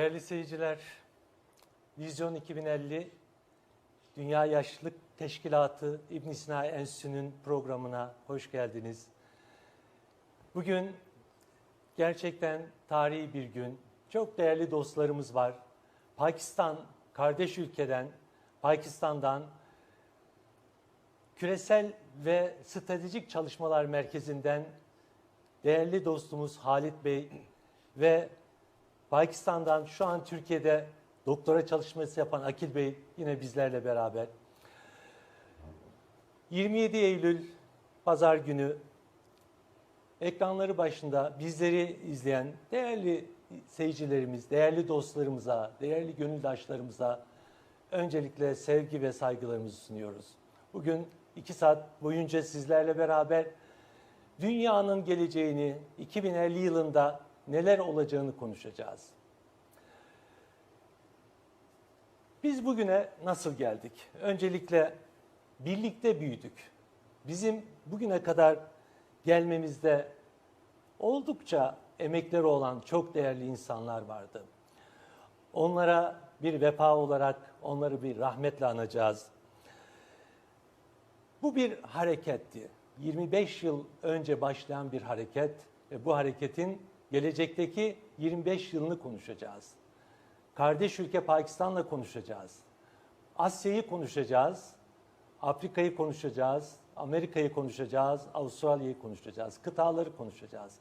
Değerli seyirciler, Vizyon 2050 Dünya Yaşlılık Teşkilatı İbn Sina Enstitüsü'nün programına hoş geldiniz. Bugün gerçekten tarihi bir gün. Çok değerli dostlarımız var. Pakistan, kardeş ülkeden, Pakistan'dan Küresel ve Stratejik Çalışmalar Merkezi'nden değerli dostumuz Khalid Bey ve Pakistan'dan şu an Türkiye'de doktora çalışması yapan Akil Bey yine bizlerle beraber. 27 Eylül Pazar günü ekranları başında bizleri izleyen değerli seyircilerimiz, değerli dostlarımıza, değerli gönüldaşlarımıza öncelikle sevgi ve saygılarımızı sunuyoruz. Bugün 2 saat boyunca sizlerle beraber dünyanın geleceğini, 2050 yılında neler olacağını konuşacağız. Biz bugüne nasıl geldik? Öncelikle birlikte büyüdük. Bizim bugüne kadar gelmemizde oldukça emekleri olan çok değerli insanlar vardı. Onlara bir vefa olarak onları bir rahmetle anacağız. Bu bir hareketti. 25 yıl önce başlayan bir hareket ve bu hareketin gelecekteki 25 yılını konuşacağız. Kardeş ülke Pakistan'la konuşacağız. Asya'yı konuşacağız. Afrika'yı konuşacağız. Amerika'yı konuşacağız. Avustralya'yı konuşacağız. Kıtaları konuşacağız.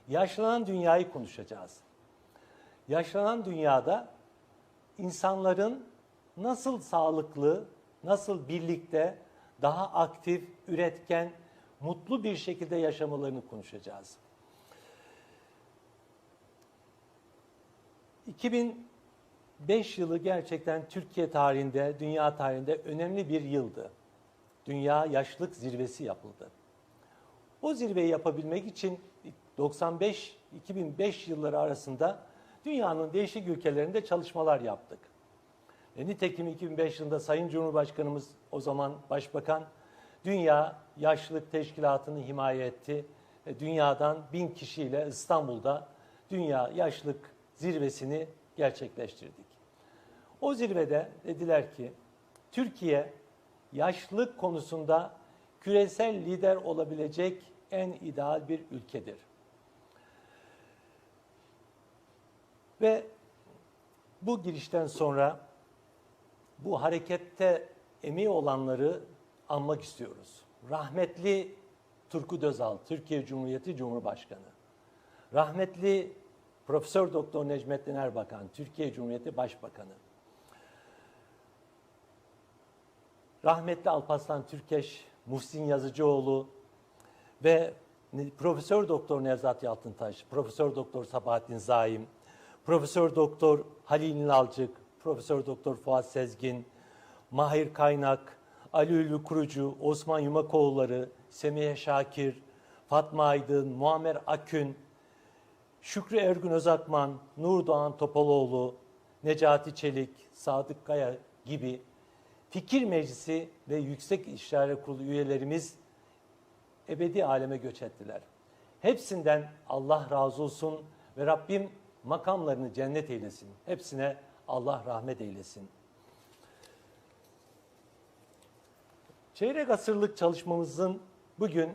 Yaşlanan dünyayı konuşacağız. Yaşlanan dünyada insanların nasıl sağlıklı, nasıl birlikte, daha aktif, üretken, mutlu bir şekilde yaşamalarını konuşacağız. 2005 yılı gerçekten Türkiye tarihinde, dünya tarihinde önemli bir yıldı. Dünya Yaşlılık Zirvesi yapıldı. O zirveyi yapabilmek için 95-2005 yılları arasında dünyanın değişik ülkelerinde çalışmalar yaptık. Nitekim 2005 yılında Sayın Cumhurbaşkanımız, o zaman Başbakan, Dünya Yaşlılık Teşkilatı'nı himaye etti. Dünyadan 1000 kişiyle İstanbul'da Dünya Yaşlılık Zirvesini gerçekleştirdik. O zirvede dediler ki, Türkiye yaşlılık konusunda küresel lider olabilecek en ideal bir ülkedir. Ve bu girişten sonra bu harekette emeği olanları anmak istiyoruz. Rahmetli Turgut Özal, Türkiye Cumhuriyeti Cumhurbaşkanı. Rahmetli Profesör Doktor Necmettin Erbakan, Türkiye Cumhuriyeti Başbakanı. Rahmetli Alparslan Türkeş, Muhsin Yazıcıoğlu ve Profesör Doktor Nevzat Yalçıntaş, Profesör Doktor Sabahattin Zaim, Profesör Doktor Halil Nalcık, Profesör Doktor Fuat Sezgin, Mahir Kaynak, Ali Ülvi Kurucu, Osman Yumakoğulları, Semiha Şakir, Fatma Aydın, Muammer Akün, Şükrü Ergün Özakman, Nur Doğan Topaloğlu, Necati Çelik, Sadık Kaya gibi Fikir Meclisi ve Yüksek İstişare Kurulu üyelerimiz ebedi aleme göç ettiler. Hepsinden Allah razı olsun ve Rabbim makamlarını cennet eylesin. Hepsine Allah rahmet eylesin. Çeyrek asırlık çalışmamızın bugün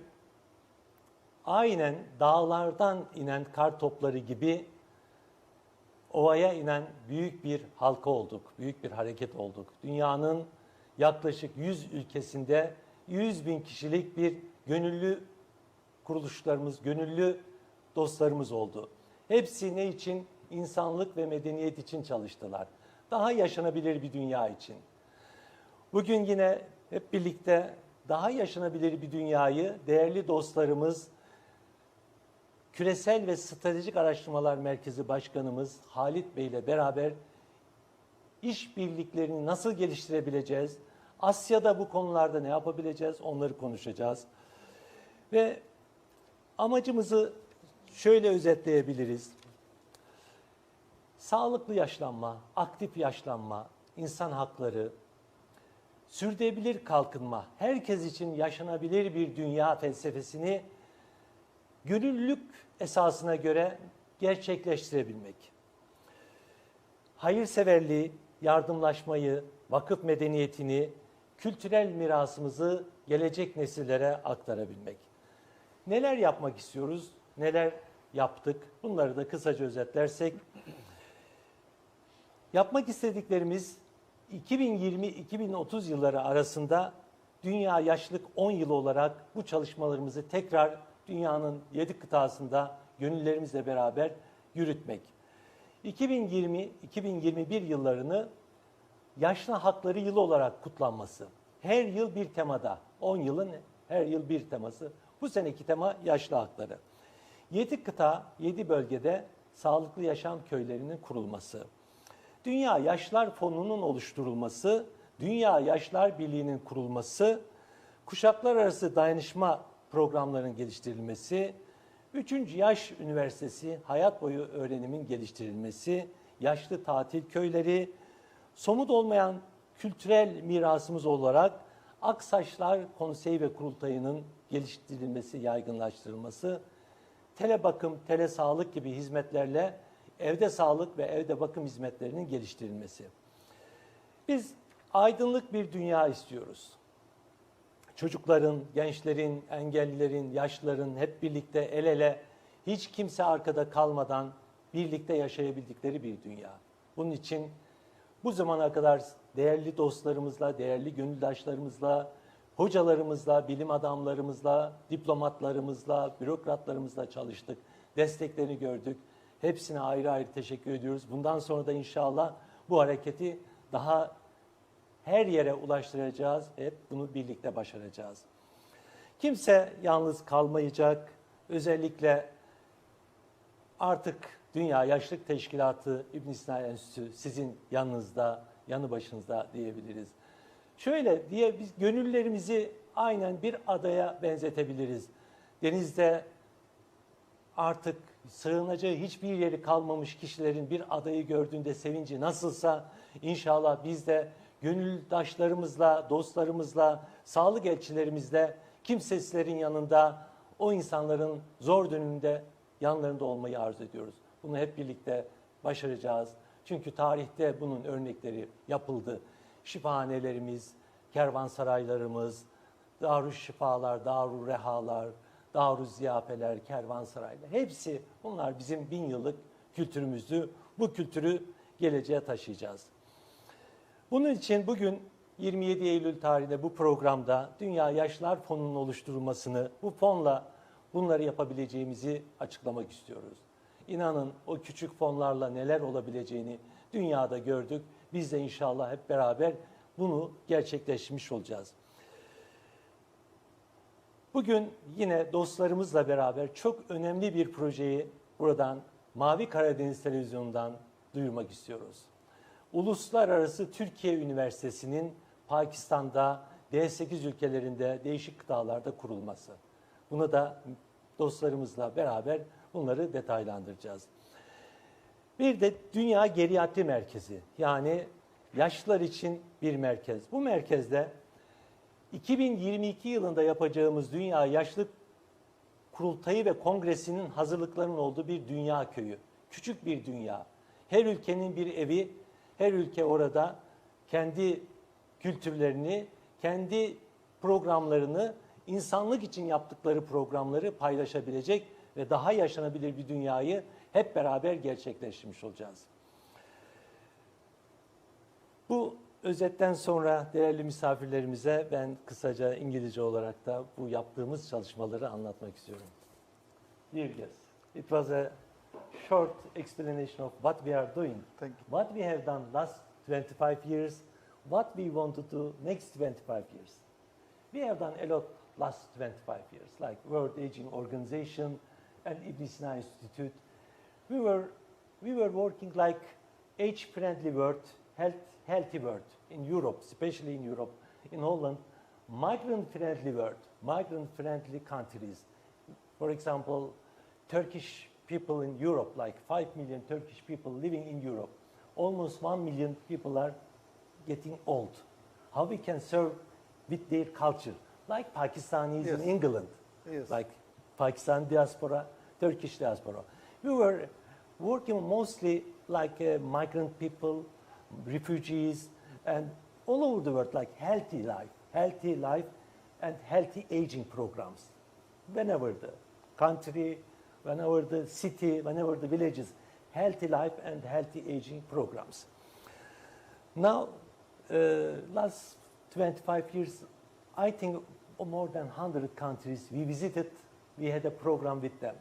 aynen dağlardan inen kar topları gibi ovaya inen büyük bir halka olduk, büyük bir hareket olduk. Dünyanın yaklaşık 100 ülkesinde 100.000 kişilik bir gönüllü kuruluşlarımız, gönüllü dostlarımız oldu. Hepsi ne için? İnsanlık ve medeniyet için çalıştılar. Daha yaşanabilir bir dünya için. Bugün yine hep birlikte daha yaşanabilir bir dünyayı değerli dostlarımız, Küresel ve Stratejik Araştırmalar Merkezi Başkanımız Khalid Bey ile beraber işbirliklerini nasıl geliştirebileceğiz? Asya'da bu konularda ne yapabileceğiz? Onları konuşacağız. Ve amacımızı şöyle özetleyebiliriz. Sağlıklı yaşlanma, aktif yaşlanma, insan hakları, sürdürülebilir kalkınma, herkes için yaşanabilir bir dünya felsefesini gönüllülük esasına göre gerçekleştirebilmek. hayırseverliği, yardımlaşmayı, vakıf medeniyetini, kültürel mirasımızı gelecek nesillere aktarabilmek. Neler yapmak istiyoruz, neler yaptık? Bunları da kısaca özetlersek, yapmak istediklerimiz 2020-2030 yılları arasında Dünya Yaşlılık 10 yılı olarak bu çalışmalarımızı tekrar dünyanın 7 kıtasında gönüllerimizle beraber yürütmek. 2020-2021 yıllarını yaşlı hakları yılı olarak kutlanması. Her yıl bir temada, 10 yılın her yıl bir teması. Bu seneki tema yaşlı hakları. 7 kıta, 7 bölgede sağlıklı yaşam köylerinin kurulması. Dünya Yaşlar Fonu'nun oluşturulması, Dünya Yaşlar Birliği'nin kurulması, kuşaklar arası dayanışma programlarının geliştirilmesi, 3. Yaş Üniversitesi hayat boyu öğrenimin geliştirilmesi, yaşlı tatil köyleri, somut olmayan kültürel mirasımız olarak Aksaçlar Konseyi ve Kurultayı'nın geliştirilmesi, yaygınlaştırılması, telebakım, telesağlık gibi hizmetlerle evde sağlık ve evde bakım hizmetlerinin geliştirilmesi. Biz aydınlık bir dünya istiyoruz. Çocukların, gençlerin, engellilerin, yaşlıların hep birlikte el ele, hiç kimse arkada kalmadan birlikte yaşayabildikleri bir dünya. Bunun için bu zamana kadar değerli dostlarımızla, değerli gönüldaşlarımızla, hocalarımızla, bilim adamlarımızla, diplomatlarımızla, bürokratlarımızla çalıştık. Desteklerini gördük. Hepsine ayrı ayrı teşekkür ediyoruz. Bundan sonra da inşallah bu hareketi daha her yere ulaştıracağız. Hep bunu birlikte başaracağız. Kimse yalnız kalmayacak. Özellikle artık Dünya Yaşlılık Teşkilatı, İbn Sina Enstitüsü sizin yanınızda, yanı başınızda diyebiliriz. Şöyle diye biz gönüllerimizi aynen bir adaya benzetebiliriz. Denizde artık sığınacağı hiçbir yeri kalmamış kişilerin bir adayı gördüğünde sevinci nasılsa inşallah biz de gönüldaşlarımızla, dostlarımızla, sağlık elçilerimizle kimsesizlerin yanında o insanların zor döneminde yanlarında olmayı arzu ediyoruz. Bunu hep birlikte başaracağız. Çünkü tarihte bunun örnekleri yapıldı. Şifahanelerimiz, kervansaraylarımız, darüşşifalar, darurrehalar, darüzziyafeler, kervansaraylar hepsi bunlar bizim 1000 yıllık kültürümüzdü. Bu kültürü geleceğe taşıyacağız. Bunun için bugün 27 Eylül tarihinde bu programda Dünya Yaşlar Fonu'nun oluşturulmasını, bu fonla bunları yapabileceğimizi açıklamak istiyoruz. İnanın o küçük fonlarla neler olabileceğini dünyada gördük. Biz de inşallah hep beraber bunu gerçekleştirmiş olacağız. Bugün yine dostlarımızla beraber çok önemli bir projeyi buradan Mavikaradeniz Televizyonu'ndan duyurmak istiyoruz. Uluslararası Türkiye Üniversitesi'nin Pakistan'da, D8 ülkelerinde, değişik kıtalarda kurulması. Bunu da dostlarımızla beraber bunları detaylandıracağız. Bir de Dünya Geriatri Merkezi, yani yaşlılar için bir merkez. Bu merkezde 2022 yılında yapacağımız Dünya Yaşlılık Kurultayı ve Kongresi'nin hazırlıklarının olduğu bir dünya köyü. Küçük bir dünya. Her ülkenin bir evi, her ülke orada kendi kültürlerini, kendi programlarını, insanlık için yaptıkları programları paylaşabilecek ve daha yaşanabilir bir dünyayı hep beraber gerçekleştirmiş olacağız. Bu özetten sonra değerli misafirlerimize ben kısaca İngilizce olarak da bu yaptığımız çalışmaları anlatmak istiyorum. Dear guests, it was a short explanation of what we are doing, what we have done last 25 years, what we want to do next 25 years. We have done a lot last 25 years, like World Aging Organization and Ibn Sina Institute. We were working like age-friendly world, healthy world in Europe, especially in Europe, in Holland, migrant-friendly world, migrant-friendly countries. For example, Turkish people in Europe, like 5 million Turkish people living in Europe. Almost 1 million people are getting old. How we can serve with their culture, like Pakistanis in England, like Pakistan diaspora, Turkish diaspora. We were working mostly like migrant people, refugees, and all over the world, like healthy life and healthy aging programs. Whenever the country, whenever the city, whenever the villages, healthy life and healthy aging programs. Now, last 25 years, I think more than 100 countries we visited, we had a program with them.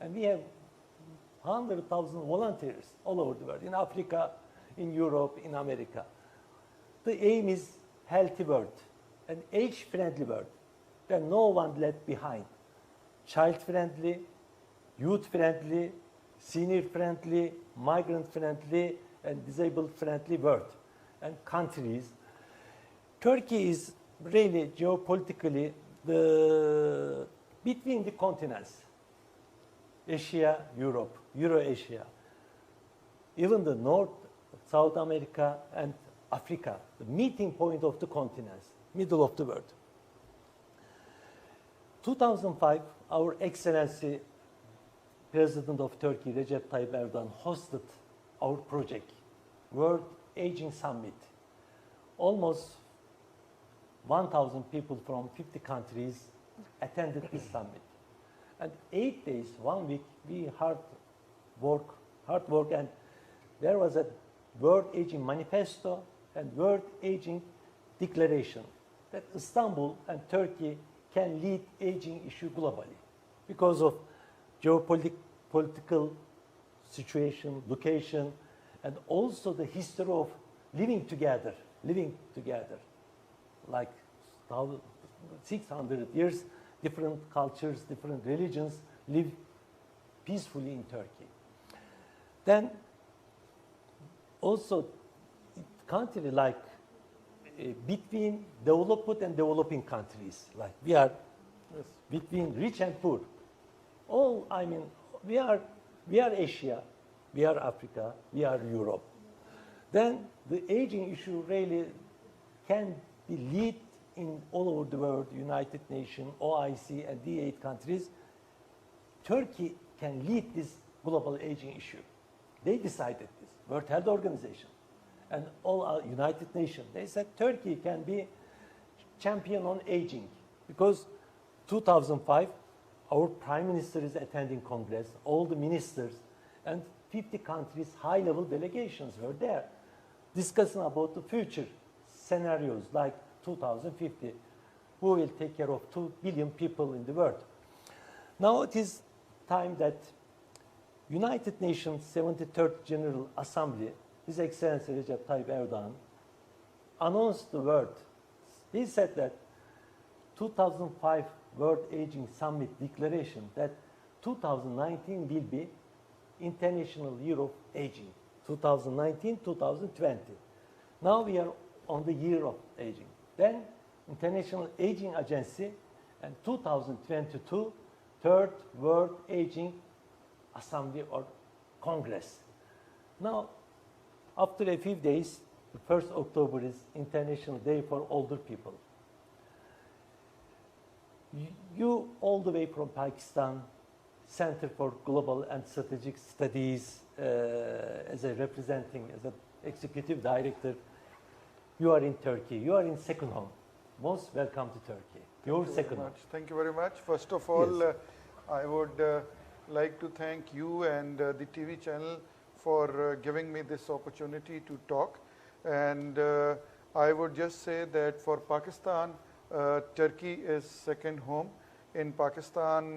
And we have 100,000 volunteers all over the world, in Africa, in Europe, in America. The aim is healthy world, an age-friendly world, that no one left behind. Child-friendly, youth-friendly, senior-friendly, migrant-friendly, and disabled-friendly world and countries. Turkey is really geopolitically between the continents, Asia, Europe, Euro-Asia, even the North, South America, and Africa, the meeting point of the continents, middle of the world. 2005, Our Excellency President of Turkey, Recep Tayyip Erdogan, hosted our project, World Aging Summit. Almost 1,000 people from 50 countries attended this summit. And 8 days, 1 week, we hard work, and there was a World Aging Manifesto and World Aging Declaration that Istanbul and Turkey can lead aging issue globally because of geopolitical situation, location, and also the history of living together, like 600 years, different cultures, different religions live peacefully in Turkey. Then also country like between developed and developing countries, like we are between rich and poor. We are Asia, we are Africa, we are Europe. Then the aging issue really can be lead in all over the world, United Nations, OIC, and D8 countries. Turkey can lead this global aging issue. They decided this, World Health Organization, and all our United Nations. They said Turkey can be champion on aging because 2005, our Prime Minister is attending Congress, all the ministers, and 50 countries, high-level delegations were there, discussing about the future scenarios like 2050, who will take care of 2 billion people in the world. Now it is time that United Nations 73rd General Assembly, His Excellency Recep Tayyip Erdogan, announced the world. He said that 2005 World Aging Summit Declaration that 2019 will be International Year of Aging, 2019-2020. Now we are on the year of aging. Then International Aging Agency and 2022 Third World Aging Assembly or Congress. Now, after a few days, the 1st October is International Day for Older People. You all the way from Pakistan, Center for Global and Strategic Studies, as an executive director, you are in Turkey. You are in second home. Most welcome to Turkey. Your second home. Thank you very much. First of all, yes. I would like to thank you and the TV channel for giving me this opportunity to talk. And I would just say that for Pakistan, Turkey is second home. In Pakistan,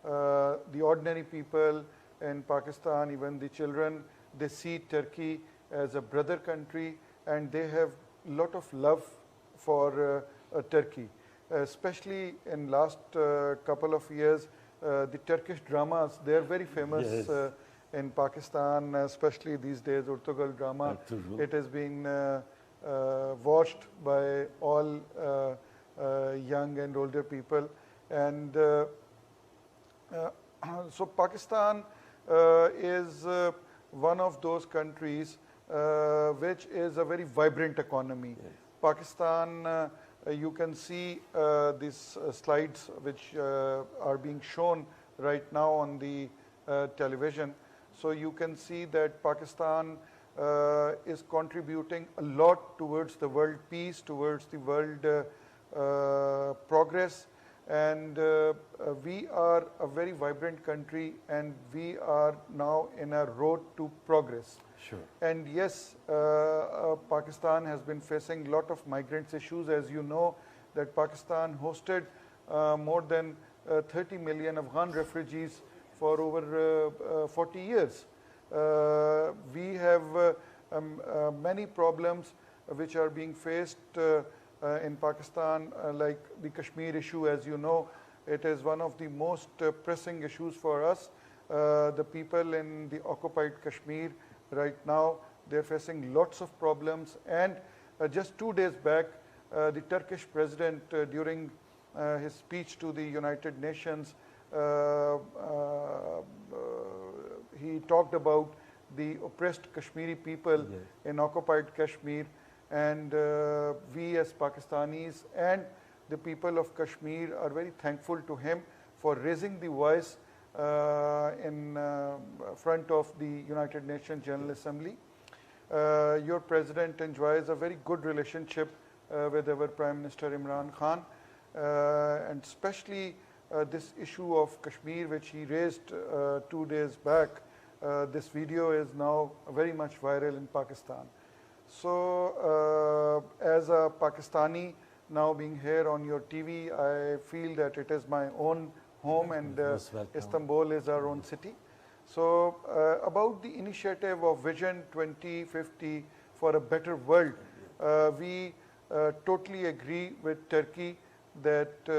the ordinary people in Pakistan, even the children, they see Turkey as a brother country, and they have a lot of love for Turkey. Especially in last couple of years, the Turkish dramas, they are very famous. Yes. In Pakistan, especially these days, Urtugal drama. It has been watched by all young and older people. And so Pakistan is one of those countries which is a very vibrant economy. Yes. Pakistan, you can see these slides which are being shown right now on the television. So you can see that Pakistan is contributing a lot towards the world peace, towards the world progress, and we are a very vibrant country, and we are now in a road to progress. Sure. And yes, Pakistan has been facing a lot of migrants issues. As you know, that Pakistan hosted more than 30 million Afghan refugees for over 40 years. We have many problems which are being faced in Pakistan, like the Kashmir issue. As you know, it is one of the most pressing issues for us. The people in the occupied Kashmir right now, they're facing lots of problems. And just 2 days back, the Turkish president, during his speech to the United Nations, he talked about the oppressed Kashmiri people in occupied Kashmir, and we as Pakistanis and the people of Kashmir are very thankful to him for raising the voice in front of the United Nations General Assembly. Your president enjoys a very good relationship with our Prime Minister Imran Khan, and especially this issue of Kashmir, which he raised 2 days back. This video is now very much viral in Pakistan. So as a Pakistani now being here on your TV, I feel that it is my own home, and Istanbul is our own city. So about the initiative of Vision 2050 for a better world, we totally agree with Turkey that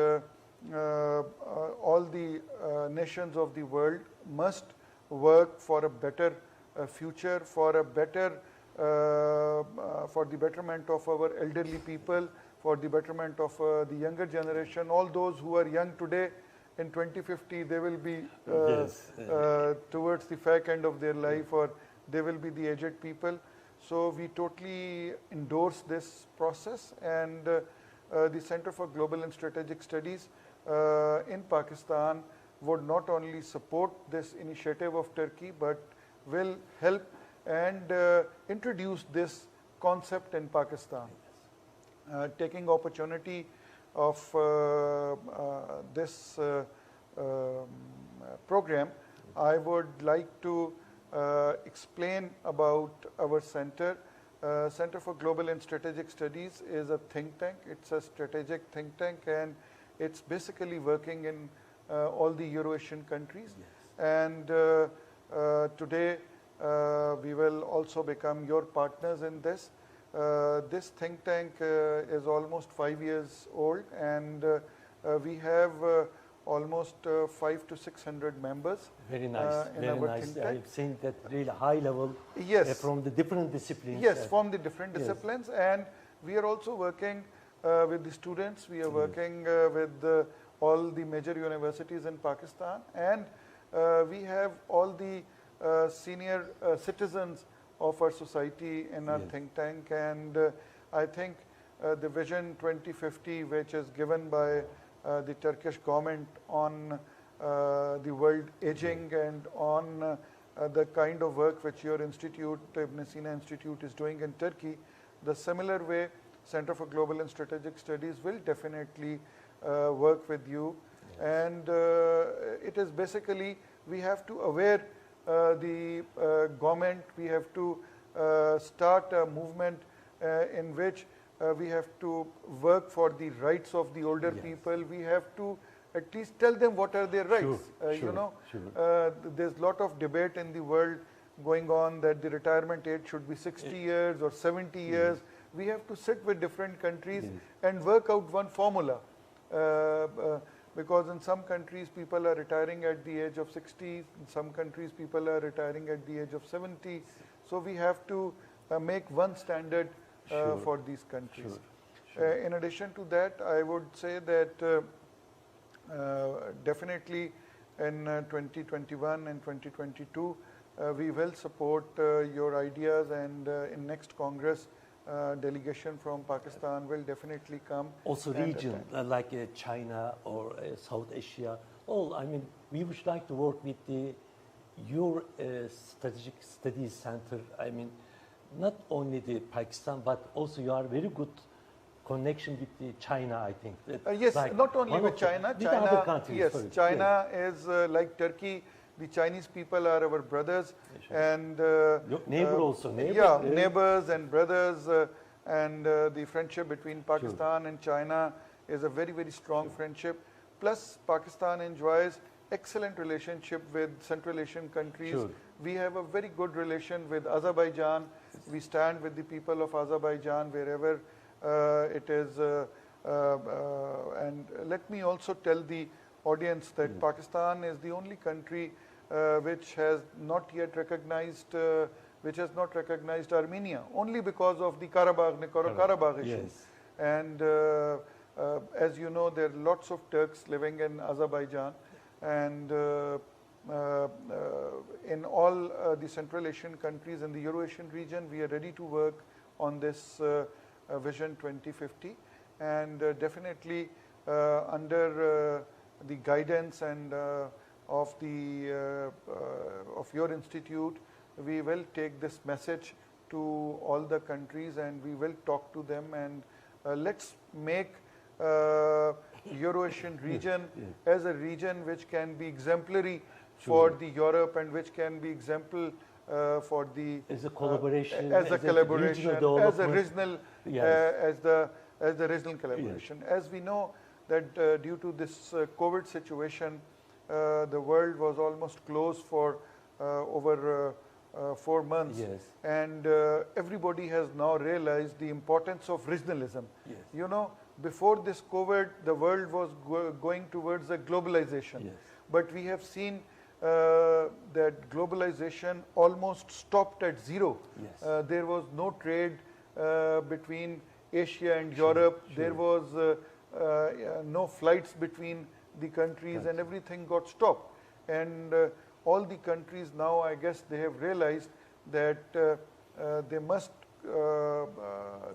all the nations of the world must work for a better future, for a better, for the betterment of our elderly people, for the betterment of the younger generation. All those who are young today, in 2050, they will be towards the far end of their life, or they will be the aged people. So we totally endorse this process, and the Center for Global and Strategic Studies in Pakistan would not only support this initiative of Turkey, but will help and introduce this concept in Pakistan. Taking opportunity of this program, I would like to explain about our center. Center for Global and Strategic Studies is a think tank. It's a strategic think tank, and it's basically working in all the Euro-Asian countries. And today we will also become your partners in this. This think tank is almost 5 years old, and we have almost 500 to 600 members. Very nice, very nice. I've seen that really high level from the different disciplines. Yes, from the different disciplines, and we are also working with the students. We are working with all the major universities in Pakistan, and we have all the senior citizens of our society in our think tank. And I think the Vision 2050, which is given by the Turkish government on the world aging and on the kind of work which your institute, Ibn Sina Institute, is doing in Turkey, the similar way Center for Global and Strategic Studies will definitely work with you. And it is basically, we have to aware the government, we have to start a movement in which we have to work for the rights of the older people. We have to at least tell them what are their rights. You know, there's a lot of debate in the world going on that the retirement age should be 60 years or 70 years. We have to sit with different countries and work out one formula. Because in some countries people are retiring at the age of 60, in some countries people are retiring at the age of 70. So we have to make one standard for these countries. In addition to that, I would say that definitely in 2021 and 2022, we will support your ideas, and in next Congress, delegation from Pakistan will definitely come. Also region, like China or South Asia. I mean, we would like to work with the your strategic studies center, I mean, not only the Pakistan, but also you are very good connection with the China, I think. Yes, like not only one with of the- China. with other China, countries, yes, sorry. China is like Turkey. The Chinese people are our brothers, Sure. and Your neighbor also, neighbor? yeah, neighbors and brothers, and the friendship between Pakistan and China is a very, very strong friendship. Plus, Pakistan enjoys excellent relationship with Central Asian countries. Sure. We have a very good relation with Azerbaijan. We stand with the people of Azerbaijan wherever it is. And let me also tell the audience that Pakistan is the only country which has not yet recognized Armenia, only because of the Nagorno Karabakh issue. Yes. And as you know, there are lots of Turks living in Azerbaijan, and in all the Central Asian countries in the Euro-Asian region, we are ready to work on this Vision 2050, and definitely under the guidance and of your institute, we will take this message to all the countries, and we will talk to them, and let's make Euro-Asian region as a region which can be exemplary for the Europe, and which can be example for the as a collaboration, as a collaboration, as a regional, Yes. as the regional collaboration. As we know that due to this COVID situation, the world was almost closed for over 4 months, Yes. and everybody has now realized the importance of regionalism. Yes. You know, before this COVID, the world was going towards a globalization, Yes. but we have seen that globalization almost stopped at zero. Yes. There was no trade between Asia and Europe. Sure. There was no flights between the countries, and everything got stopped. And all the countries now, I guess, they have realized that they must,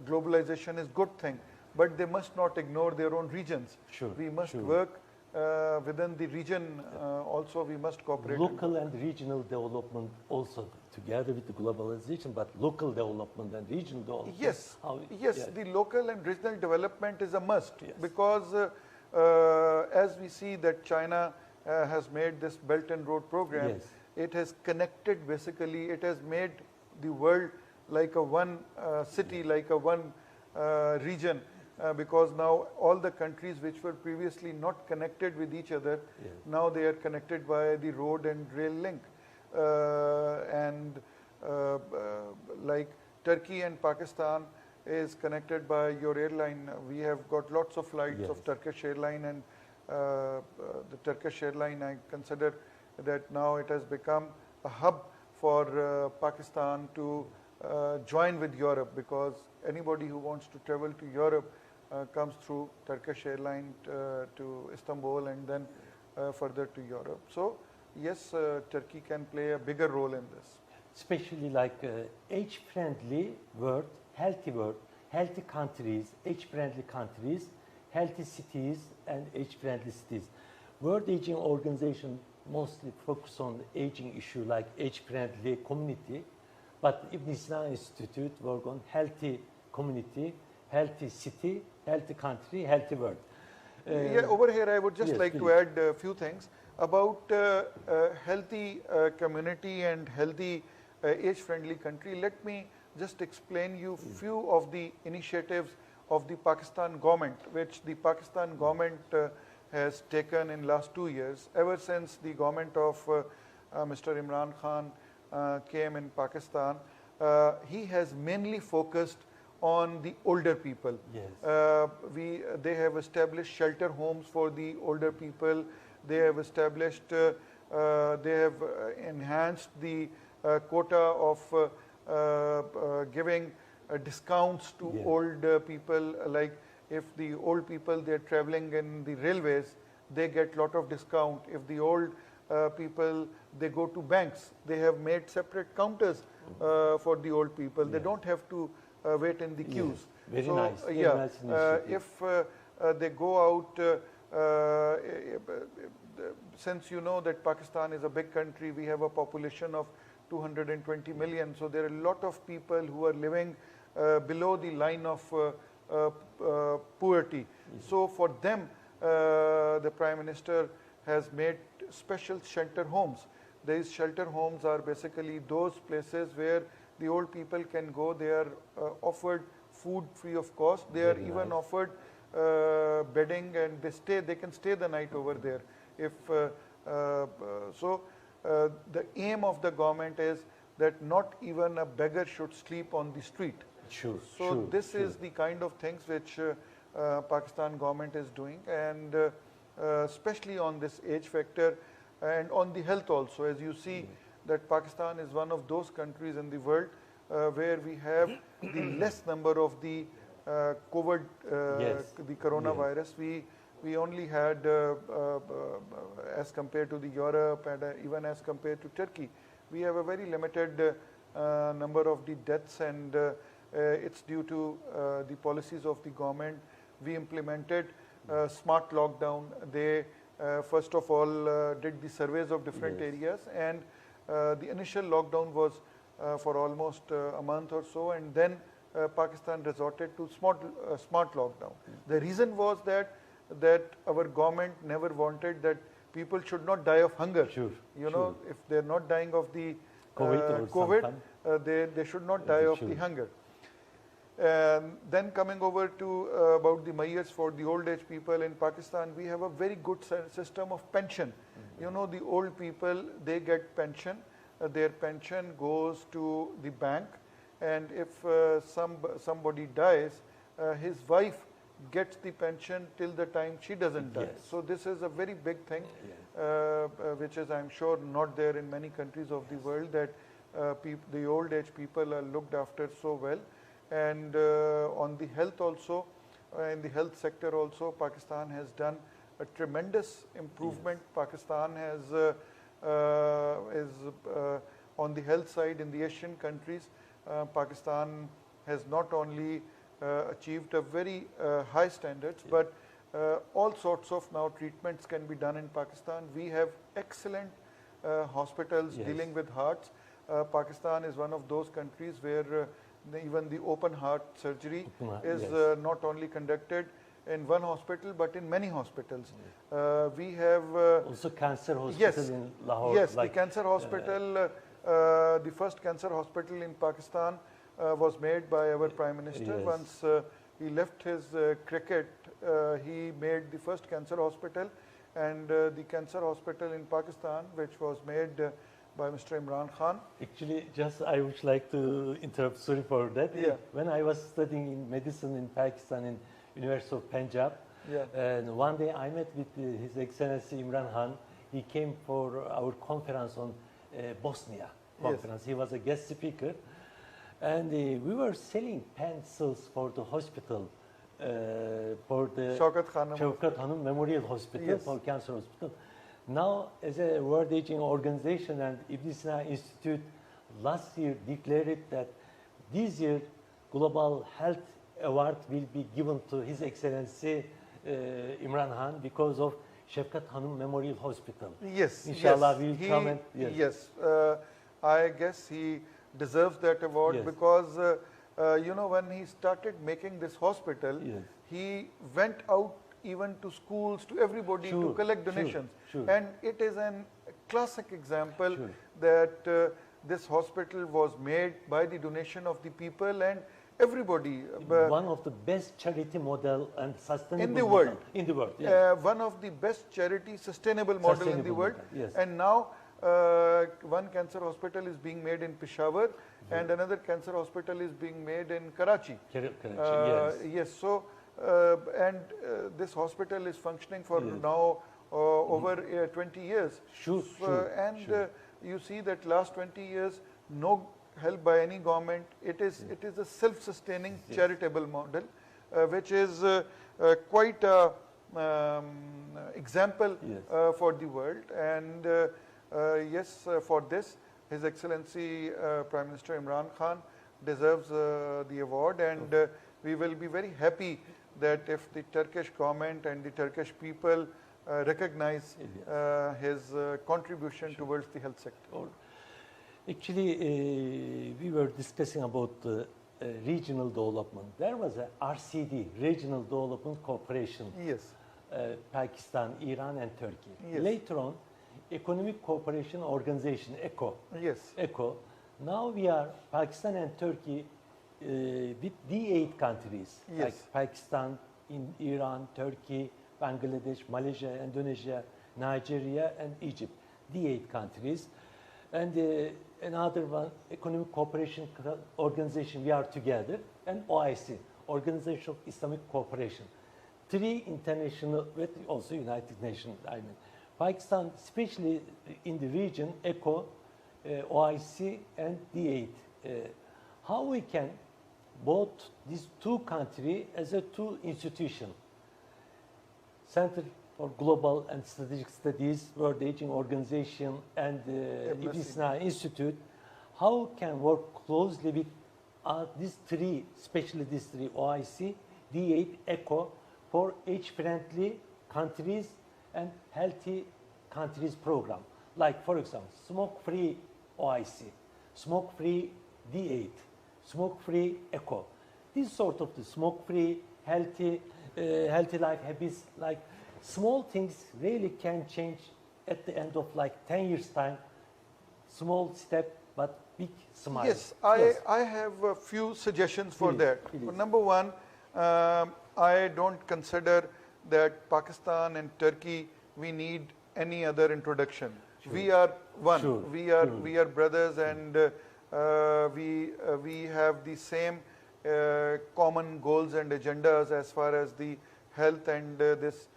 globalization is good thing, but they must not ignore their own regions. Sure, We must sure. work within the region also, we must cooperate. Local and regional development also together with the globalization, but local development and regional development. Yes, yes, the local and regional development is a must, Yes. because as we see that China has made this Belt and Road program, Yes. it has connected, basically, it has made the world like a one city, like a one region, because now all the countries which were previously not connected with each other, Yes. now they are connected by the road and rail link. And like Turkey and Pakistan is connected by your airline. We have got lots of flights Yes. of Turkish airline, and the Turkish airline, I consider that now it has become a hub for Pakistan to join with Europe, because anybody who wants to travel to Europe comes through Turkish airline to Istanbul, and then further to Europe. So yes, Turkey can play a bigger role in this. Especially like age-friendly world, healthy countries, age-friendly countries, healthy cities, and age-friendly cities. World Aging Organization mostly focus on aging issue like age-friendly community, but Ibn Sina Institute work on healthy community, healthy city, healthy country, healthy world. Yeah, over here I would just yes, like to please. add a few things about healthy community and healthy age-friendly country. Let me just explain you few of the initiatives of the Pakistan government, which the Pakistan government has taken in last 2 years. Ever since the government of Mr. Imran Khan came in Pakistan, he has mainly focused on the older people. Yes. They have established shelter homes for the older people. They have established, they have enhanced the quota of giving discounts to Yeah. old people. Like if the old people, they're traveling in the railways, they get lot of discount. If the old people, they go to banks, they have made separate counters for the old people. They don't have to wait in the queues. Very So, nice. Very yeah, nice initiative. if they go out since you know that Pakistan is a big country, we have a population of 220 million. So there are a lot of people who are living below the line of poverty. So for them, the Prime Minister has made special shelter homes. These shelter homes are basically those places where the old people can go. They are offered food free of cost. They are even offered bedding, and they can stay the night over there. If the aim of the government is that not even a beggar should sleep on the street. So this is the kind of things which Pakistan government is doing, and especially on this age factor and on the health also. As you see that Pakistan is one of those countries in the world where we have the less number of the COVID, the coronavirus. We only had, as compared to the Europe and even as compared to Turkey, we have a very limited number of the deaths, and it's due to the policies of the government. We implemented smart lockdown. They first of all did the surveys of different areas, and the initial lockdown was for almost a month or so, and then Pakistan resorted to smart lockdown. The reason was that our government never wanted that people should not die of hunger. You know, if they're not dying of the COVID, they should not die of the hunger. And then coming over to about the mayors for the old age people in Pakistan, we have a very good system of pension. You know, the old people, they get pension. Their pension goes to the bank, and if somebody dies, his wife gets the pension till the time she doesn't die. So this is a very big thing, which is, I'm sure, not there in many countries of the world, that the old age people are looked after so well. And on the health also, in the health sector also, Pakistan has done a tremendous improvement. Pakistan has is on the health side in the Asian countries. Pakistan has not only achieved a very high standards, but all sorts of now treatments can be done in Pakistan. We have excellent hospitals dealing with hearts. Pakistan is one of those countries where even the open heart surgery is not only conducted in one hospital, but in many hospitals. We have also cancer hospital in Lahore. Yes, like, the cancer hospital, the first cancer hospital in Pakistan was made by our Prime Minister. Once he left his cricket, he made the first cancer hospital, and the cancer hospital in Pakistan, which was made by Mr. Imran Khan. Actually, just I would like to interrupt, sorry for that. When I was studying in medicine in Pakistan in University of Punjab, and one day I met with His Excellency Imran Khan. He came for our conference on Bosnia conference. He was a guest speaker, and we were selling pencils for the hospital, for the Shaukat Hanım Memorial Hospital, for Cancer Hospital. Now, as a World Aging Organization and Ibn Sina Institute last year declared that this year Global Health Award will be given to His Excellency Imran Khan because of Shefkat Hanım Memorial Hospital. Inshallah, we will come and I guess he deserves that award because you know, when he started making this hospital, he went out even to schools, to everybody, to collect donations. And it is a classic example that this hospital was made by the donation of the people and everybody. One of the best charity model and sustainable in the world. Model. In the world, one of the best charity sustainable model in the world. And now one cancer hospital is being made in Peshawar, and another cancer hospital is being made in Karachi. So and this hospital is functioning for now over 20 years. You see that last 20 years, no help by any government. It is a self-sustaining charitable model, which is quite a example for the world. And for this, His Excellency Prime Minister Imran Khan deserves the award, and we will be very happy that if the Turkish government and the Turkish people recognize his contribution towards the health sector. Actually, we were discussing about regional development. There was a RCD, Regional Development Cooperation. Yes. Pakistan, Iran, and Turkey. Yes. Later on, Economic Cooperation Organization, ECO. Yes. ECO. Now we are Pakistan and Turkey with D8 countries, Yes. like Pakistan, Iran, Turkey, Bangladesh, Malaysia, Indonesia, Nigeria, and Egypt. D8 countries. And another one, Economic Cooperation Organization, we are together, and OIC, Organization of Islamic Cooperation. Three international, with also United Nations, I mean. Pakistan, especially in the region, ECO, OIC, and D8. How we can both these two countries as a two institution, Center for Global and Strategic Studies, World Aging Organization, and Ibn Sina Institute, how can work closely with these three, especially these three, OIC, D8, ECO, for age-friendly countries and healthy countries program. Like, for example, smoke-free OIC, smoke-free D8, smoke-free ECO. This sort of the smoke-free, healthy life habits, like small things really can change at the end of like 10 years time. Small step, but big smile. Yes, I have a few suggestions for that. Number one, I don't consider that Pakistan and Turkey, we need any other introduction. Sure. We are one. Sure. We are brothers, and we have the same common goals and agendas as far as the health and this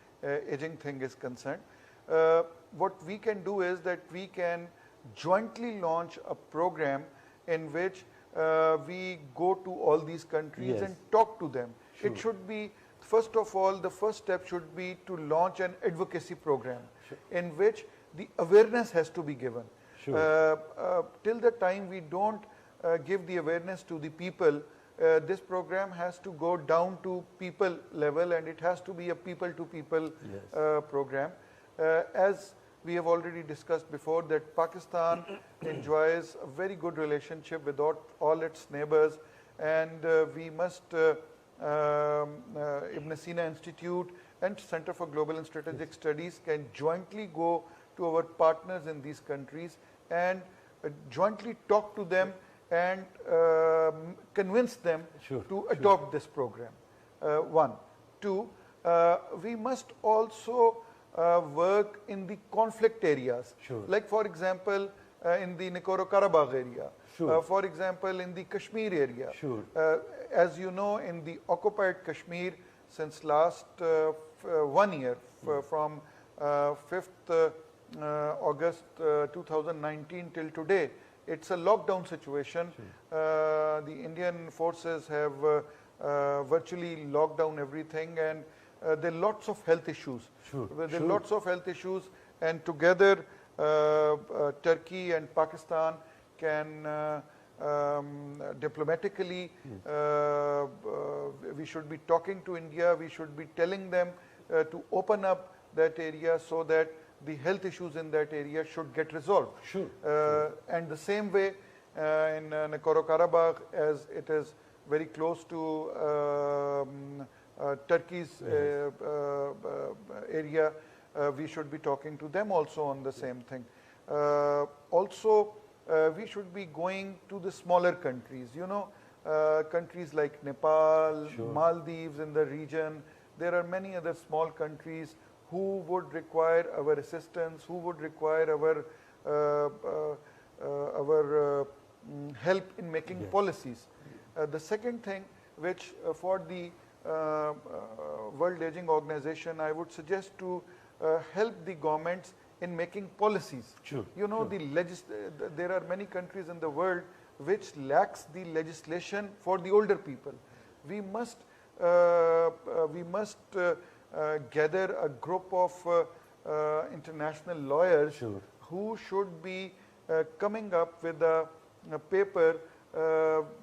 aging thing is concerned. What we can do is that we can jointly launch a program in which we go to all these countries and talk to them. Sure. It should be, first of all, the first step should be to launch an advocacy program in which the awareness has to be given. Sure. Till the time we don't give the awareness to the people, this program has to go down to people level, and it has to be a people-to-people program. As we have already discussed before, that Pakistan enjoys a very good relationship with all its neighbors, and we must, Ibn Sina Institute and Center for Global and Strategic Studies can jointly go to our partners in these countries and jointly talk to them and convince them to adopt this program. One. Two, we must also work in the conflict areas. Sure. Like, for example, in the Nagorno Karabakh area. Sure. For example, in the Kashmir area. Sure. As you know, in the occupied Kashmir, since last 1 year, from 5th August 2019 till today, it's a lockdown situation. Sure. The Indian forces have virtually locked down everything, and there are lots of health issues. Sure. There are lots of health issues, and together Turkey and Pakistan can diplomatically, we should be talking to India, we should be telling them to open up that area so that the health issues in that area should get resolved. Sure. And the same way in Nagorno Karabakh, as it is very close to Turkey's area, we should be talking to them also on the same thing. Also, we should be going to the smaller countries, you know, countries like Nepal, Maldives in the region. There are many other small countries who would require our assistance, who would require our help in making policies. The second thing, which for the World Aging Organization, I would suggest to help the governments in making policies. Sure. You know, there are many countries in the world which lacks the legislation for the older people. We must gather a group of international lawyers who should be coming up with a paper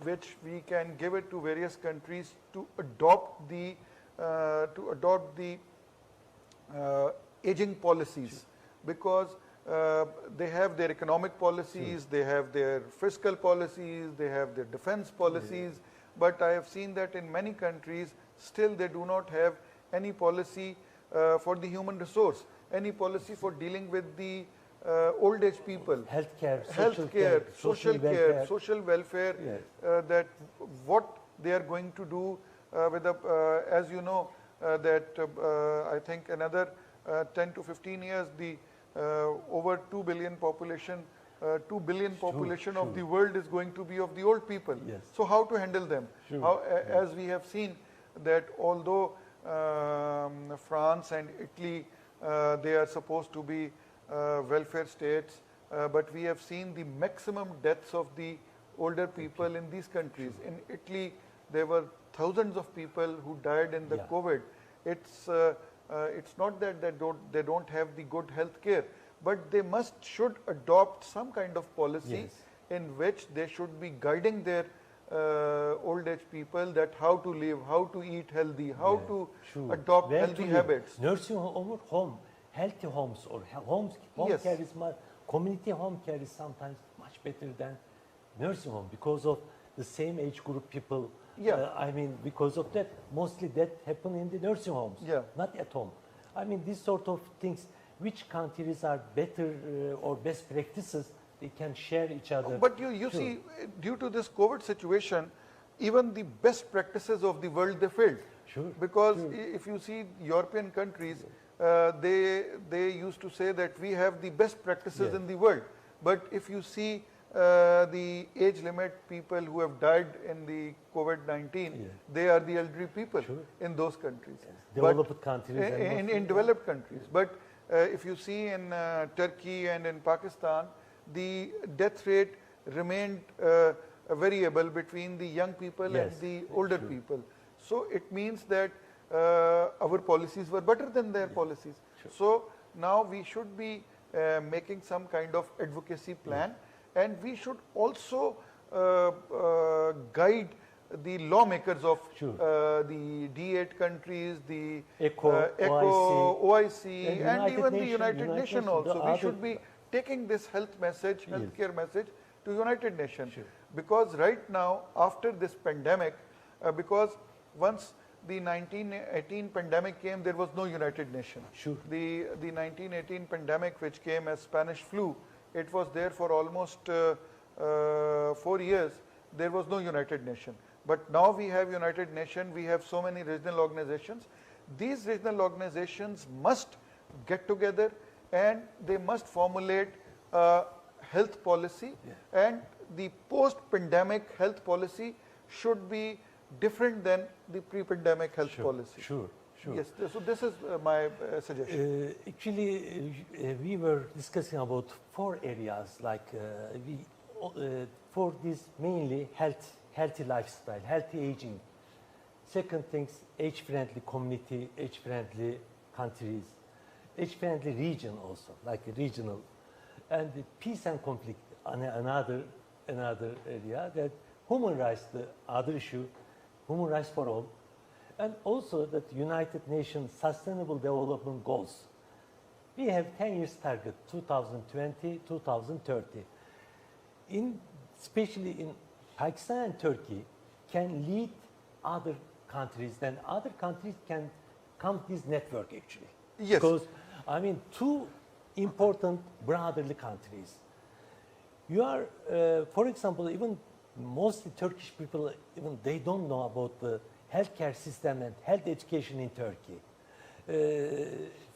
which we can give it to various countries to adopt the to adopt the aging policies, because they have their economic policies, they have their fiscal policies, they have their defense policies, but I have seen that in many countries still they do not have any policy for the human resource, any policy for dealing with the old age people. Healthcare, social welfare, that what they are going to do with the, as you know, that I think another 10 to 15 years, the over 2 billion population, 2 billion population of the world is going to be of the old people. Yes. So how to handle them? How, as we have seen that although France and Italy, they are supposed to be welfare states, but we have seen the maximum deaths of the older people in these countries. In Italy, there were thousands of people who died in the COVID. It's not that they don't have the good health care, but they should adopt some kind of policy in which they should be guiding their old age people that how to live, how to eat healthy, how to adopt healthy habits. Nursing home, healthy homes or home care is more, community home care is sometimes much better than nursing home because of the same age group people. I mean, because of that, mostly that happen in the nursing homes, not at home. I mean, these sort of things, which countries are better or best practices, they can share each other. But you see, due to this COVID situation, even the best practices of the world, they failed. Because if you see European countries, they used to say that we have the best practices in the world. But if you see the age limit people who have died in the COVID-19, they are the elderly people in those countries. Developed countries. In developed countries. But if you see in Turkey and in Pakistan, the death rate remained variable between the young people and the older people. So it means that our policies were better than their policies. So now we should be making some kind of advocacy plan, and we should also guide the lawmakers of the D8 countries, the ECHO, OIC, and even the United Nations also. We should be taking this healthcare message to United Nations. Because right now, after this pandemic, because once the 1918 pandemic came, there was no United Nations. The 1918 pandemic, which came as Spanish flu, it was there for almost 4 years. There was no United Nations. But now we have United Nations, we have so many regional organizations. These regional organizations must get together and they must formulate a health policy, and the post-pandemic health policy should be different than the pre-pandemic health policy. Yes, so this is my suggestion. Actually, we were discussing about 4 areas, like for this mainly healthy lifestyle, healthy aging. Second things, age-friendly community, age-friendly countries, age-friendly region also, like regional, and the peace and conflict, another area, that human rights, the other issue, human rights for all, and also that United Nations Sustainable Development Goals. We have 10 years target, 2020, 2030. Especially in Pakistan and Turkey can lead other countries, then other countries can come to this network actually. Because, I mean, 2 important brotherly countries. You are, for example, even mostly Turkish people, even they don't know about the healthcare system and health education in Turkey.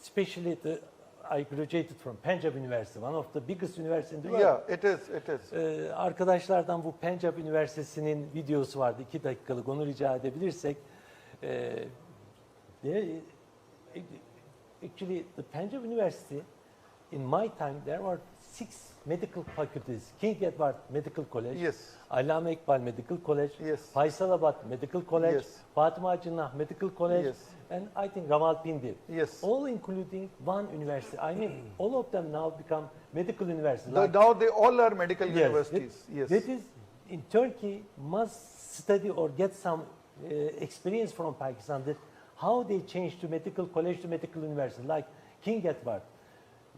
Especially I graduated from Punjab University, one of the biggest universities in the world. Yeah, it is. Arkadaşlardan bu Punjab Üniversitesi'nin videosu vardı, 2 dakikalık, onu rica edebilirsek. Actually, the Punjab University, in my time, there were 6 medical faculties. King Edward Medical College, Allame Iqbal Medical College, Faisalabad Medical College, Fatima Jinnah Medical College, and I think Rawalpindi. All including one university. I mean, all of them now become medical universities. Now they all are medical universities. That is, in Turkey, must study or get some experience from Pakistan that how they changed to medical college to medical university, like King Edward,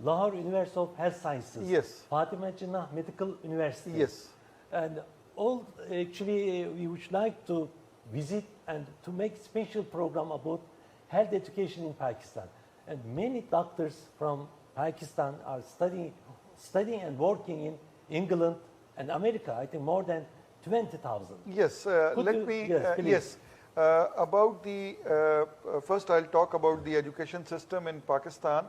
Lahore University of Health Sciences, Yes. Fatima Jinnah Medical University. Yes. And all, actually, we would like to visit and to make special program about health education in Pakistan. And many doctors from Pakistan are studying and working in England and America. I think more than 20,000. Yes, let me, please. about the, first I'll talk about the education system in Pakistan,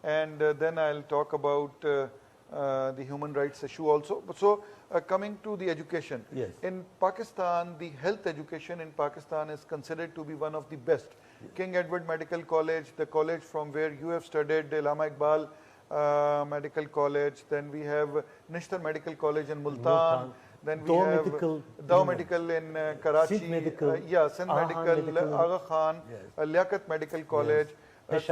and then I'll talk about the human rights issue also. So coming to the education, Yes. in Pakistan, the health education in Pakistan is considered to be one of the best. Yes. King Edward Medical College, the college from where you have studied, Allama Iqbal Medical College, then we have Nishtar Medical College in Multan. Then we have Dow Medical in Karachi, Sindh Medical, Sindh Medical, Aga Khan, yes. Liaquat Medical College, yes.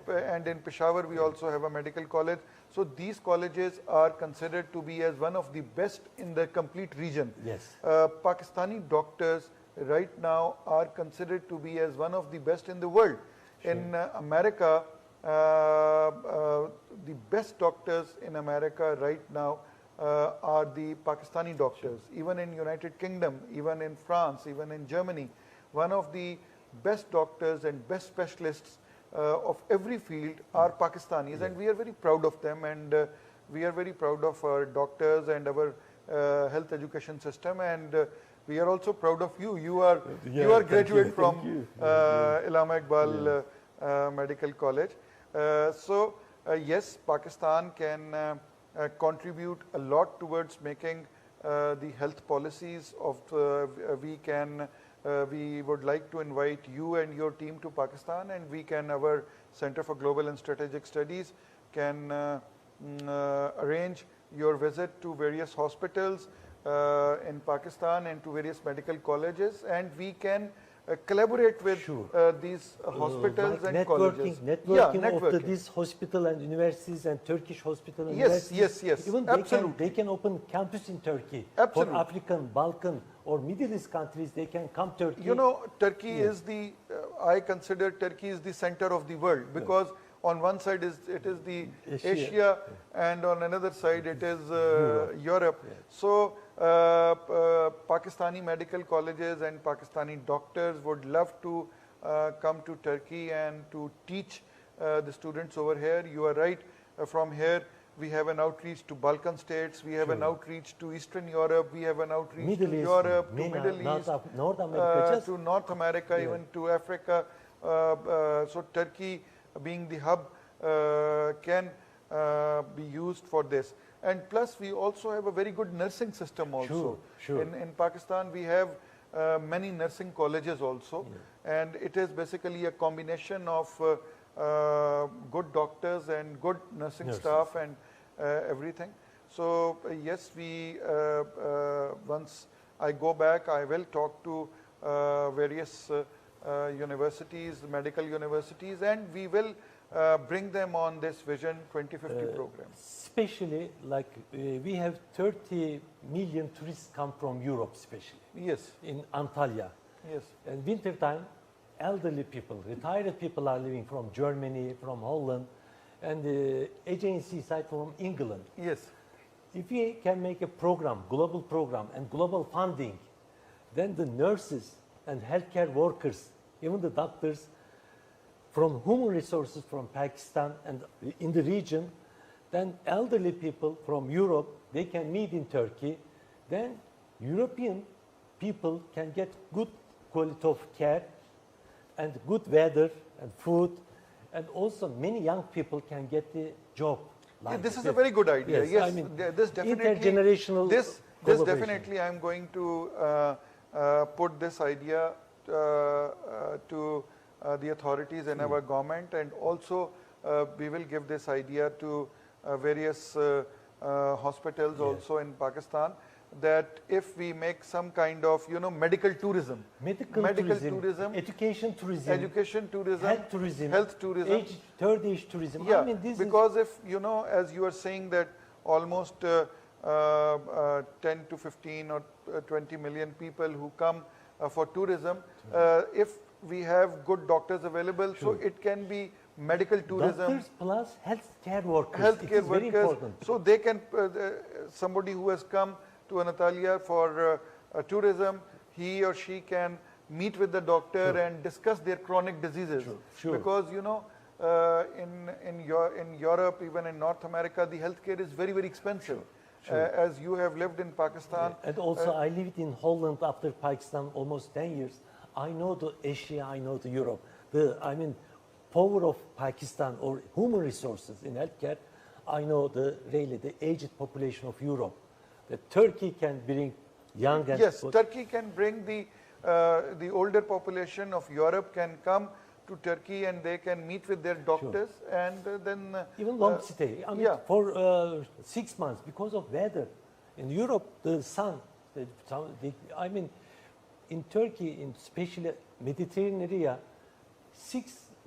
And in Peshawar we also have a medical college. So these colleges are considered to be as one of the best in the complete region. Yes. Pakistani doctors right now are considered to be as one of the best in the world. Sure. In America, the best doctors in America right now are the Pakistani doctors. Sure. Even in United Kingdom, even in France, even in Germany, one of the best doctors and best specialists of every field are Pakistanis, and we are very proud of them, and we are very proud of our doctors and our health education system, and we are also proud of you. You are graduate from Allama Iqbal Medical College. Yes, Pakistan can contribute a lot towards making the health policies of we would like to invite you and your team to Pakistan, and we can, our Center for Global and Strategic Studies can arrange your visit to various hospitals in Pakistan and to various medical colleges, and we can collaborate with these hospitals like and colleges. Networking of these hospital and universities and Turkish hospital and universities. Yes. Even they can open campus in Turkey. Absolutely. For African, Balkan or Middle East countries, they can come to Turkey. You know, Turkey is the, I consider Turkey is the center of the world, because on one side it is the Asia, and on another side it is Europe. Yes. So Pakistani medical colleges and Pakistani doctors would love to come to Turkey and to teach the students over here. You are right, from here we have an outreach to Balkan states, we have an outreach to Eastern Europe, we have an outreach to Europe, to Middle East, North America, to North America, even to Africa. So Turkey, being the hub, can be used for this. And plus we also have a very good nursing system also. Sure. In Pakistan we have many nursing colleges also, and it is basically a combination of good doctors and good nursing staff and everything. So yes, we once I go back, I will talk to various universities, medical universities, and we will bring them on this Vision 2050 program. Especially, like we have 30 million tourists come from Europe, especially. Yes. In Antalya. Yes. And winter time, elderly people, retired people are living from Germany, from Holland, and the agency side from England. Yes. If we can make a program, global program, and global funding, then the nurses and healthcare workers, even the doctors from human resources from Pakistan and in the region, then elderly people from Europe, they can meet in Turkey. Then European people can get good quality of care and good weather and food, and also many young people can get the job. Like this is a very good idea. Yes, I mean, this definitely intergenerational. This definitely I am going to put this idea to the authorities in our government, and also we will give this idea to various hospitals also in Pakistan, that if we make some kind of medical tourism, medical tourism, education tourism, health tourism, third age tourism. Yeah, I mean, this because if as you are saying that almost 10 to 15 or 20 million people who come for tourism, if we have good doctors available, so it can be medical tourism. Doctors plus healthcare workers. Healthcare very workers, important. so they can, somebody who has come to Anatolia for tourism, he or she can meet with the doctor and discuss their chronic diseases. Because you know, in Europe, even in North America, the healthcare is very, very expensive. As you have lived in Pakistan. And also I lived in Holland after Pakistan almost 10 years. I know the Asia, I know the Europe. Power of Pakistan or human resources in healthcare, I know really the aged population of Europe. That Turkey can bring young and... Yes, Turkey can bring the older population of Europe can come to Turkey and they can meet with their doctors and then... even long stay. For 6 months because of weather. In Europe, the sun, in Turkey, in especially Mediterranean area,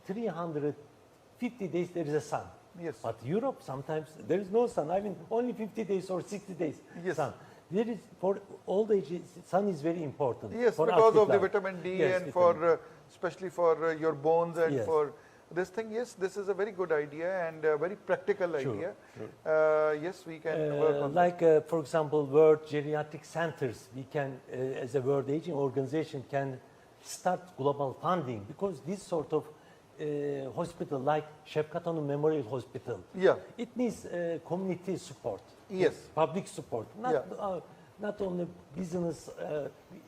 350 days there is a sun. Yes. But Europe, sometimes there is no sun. Only 50 days or 60 days sun. There is, for old age, sun is very important. Yes, for because of the life. vitamin D Yes, and for, especially for your bones and for this thing. Yes, this is a very good idea and a very practical idea. Yes, we can work on that. For example, World Geriatric Centers, we can, as a World Aging Organization, can start global funding because this sort of hospital like Şefkat Hanım Memorial Hospital, it needs community support, public support, not only business,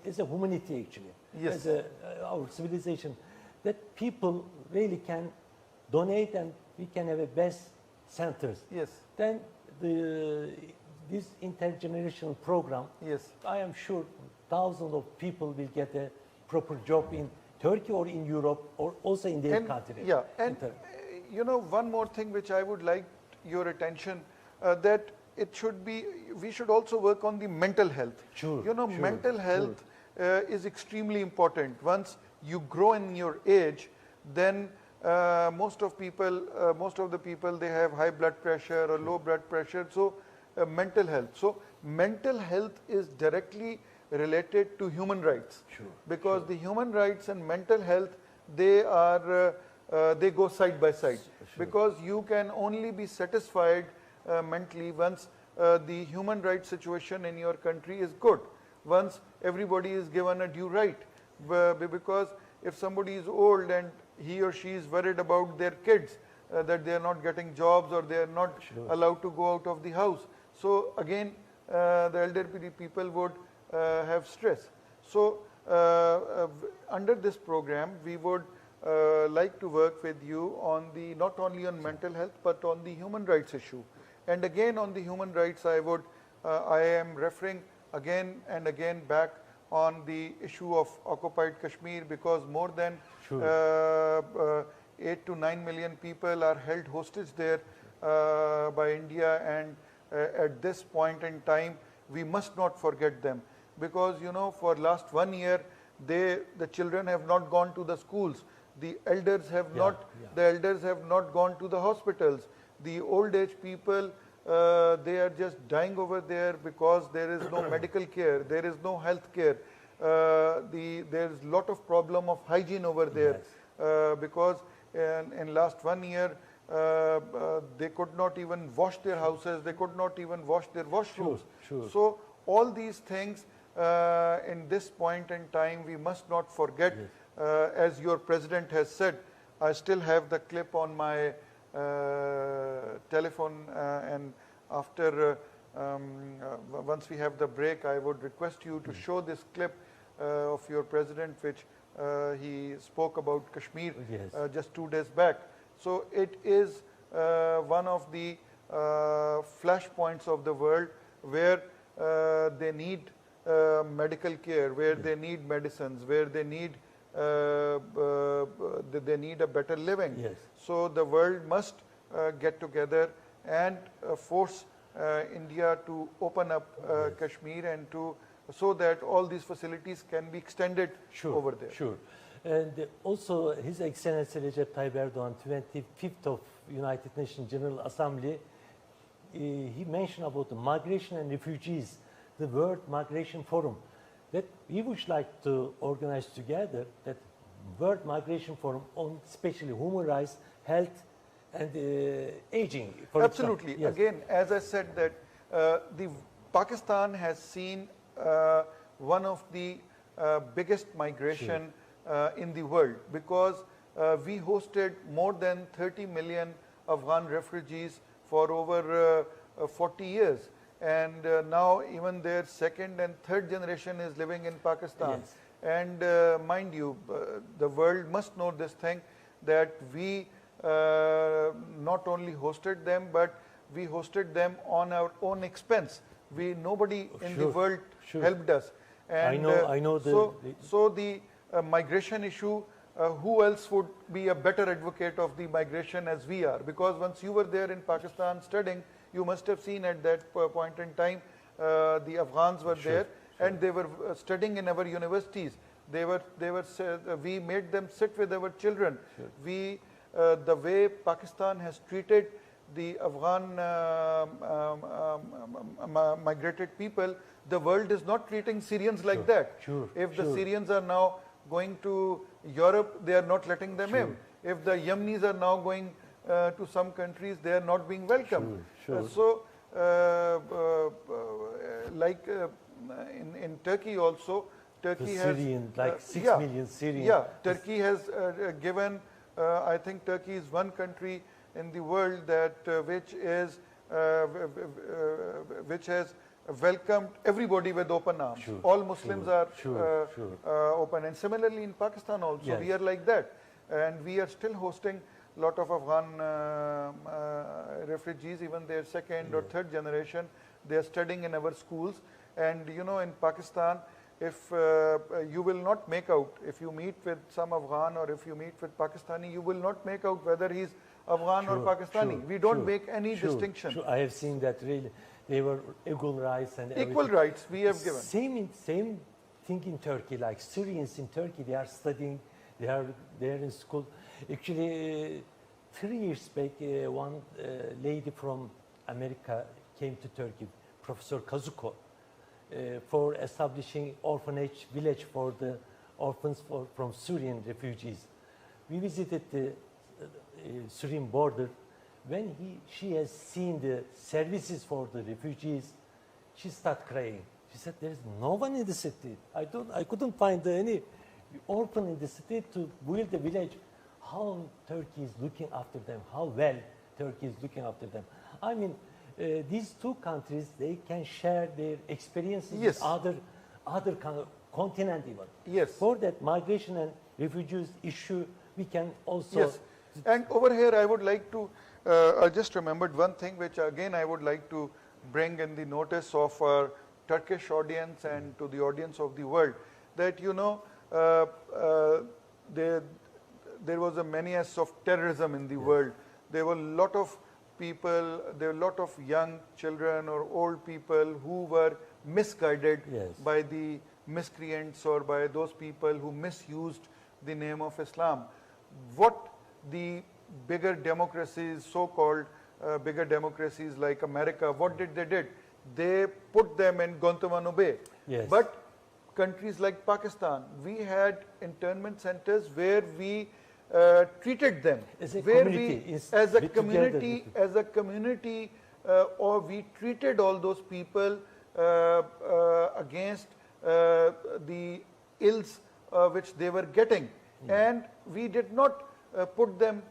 as a humanity actually, as our civilization, that people really can donate and we can have a best centers. Then this intergenerational program, I am sure thousands of people will get a proper job in Turkey or in Europe or also in their country. You know, one more thing which I would like your attention, that it should be, we should also work on the mental health. You know, mental health is extremely important. Once you grow in your age, then most of the people, they have high blood pressure or low blood pressure. So mental health. So mental health is directly related to human rights, because the human rights and mental health, they are they go side by side, because you can only be satisfied mentally once the human rights situation in your country is good, once everybody is given a due right. Because if somebody is old and he or she is worried about their kids, that they are not getting jobs or they are not allowed to go out of the house, so again the elderly people would have stress. So under this program we would like to work with you on the, not only on mental health but on the human rights issue. And again on the human rights, I am referring again and again back on the issue of occupied Kashmir, because more than 8 to 9 million people are held hostage there by India, and at this point in time we must not forget them. Because you know, for last 1 year, the children have not gone to the schools. The elders have not gone to the hospitals. The old age people, they are just dying over there because there is no medical care, there is no health care. There is lot of problem of hygiene over there, because in last 1 year they could not even wash their houses, they could not even wash their washrooms. So all these things, in this point in time, we must not forget. As your president has said, I still have the clip on my telephone, and after once we have the break, I would request you to show this clip of your president, which he spoke about Kashmir just 2 days back. So it is one of the flashpoints of the world where they need medical care, where they need medicines, where they need a better living. So the world must get together and force India to open up Kashmir and so that all these facilities can be extended over there. And also His Excellency Recep Tayyip Erdogan, 25th of United Nations General Assembly, he mentioned about the migration and refugees, the World Migration Forum, that we would like to organize together that World Migration Forum on especially human rights, health, and aging. For Absolutely. example. Yes. Again, as I said that the Pakistan has seen one of the biggest migration in the world, because we hosted more than 30 million Afghan refugees for over 40 years. And now even their second and third generation is living in Pakistan. Yes. And mind you, the world must know this thing, that we not only hosted them, but we hosted them on our own expense. Nobody in the world helped us. And I know the migration issue, who else would be a better advocate of the migration as we are? Because once you were there in Pakistan studying, you must have seen at that point in time, the Afghans were there, and they were studying in our universities. We made them sit with our children. The way Pakistan has treated the Afghan migrated people, the world is not treating Syrians like that. If the Syrians are now going to Europe, they are not letting them in. If the Yemenis are now going to some countries, they are not being welcomed. Like in Turkey also, Turkey has like 6 million Syrians. Yeah, Turkey has given. I think Turkey is one country in the world that which has welcomed everybody with open arms. All Muslims are open, and similarly in Pakistan also we are like that, and we are still hosting a lot of Afghan refugees, even their second or third generation. They are studying in our schools, and you know, in Pakistan, if you will not make out, if you meet with some Afghan or if you meet with Pakistani, you will not make out whether he's Afghan or Pakistani. We don't make any distinction. I have seen that really. They were equal rights and equal rights we have given. Same thing in Turkey. Like Syrians in Turkey, they are studying, they are in school. Actually, 3 years back, one lady from America came to Turkey, Professor Kazuko, for establishing orphanage village for the orphans from Syrian refugees. We visited the Syrian border. When she has seen the services for the refugees, she started crying. She said, "There is no one in the city. I couldn't find any orphan in the city to build a village." How Turkey is looking after them? How well Turkey is looking after them? I mean, these two countries, they can share their experiences with other continent even. Yes. For that migration and refugees issue, we can also. Yes. And over here, I would like to. I just remembered one thing which again I would like to bring in the notice of our Turkish audience and to the audience of the world, that you know there was a menace of terrorism in the world. There were a lot of people, there were a lot of young children or old people who were misguided by the miscreants or by those people who misused the name of Islam. What the bigger democracies, so-called bigger democracies like America, what did they did? They put them in Guantanamo Bay. But countries like Pakistan, we had internment centers where we treated them, as a where community, as a community, or we treated all those people against the ills which they were getting, and we did not put them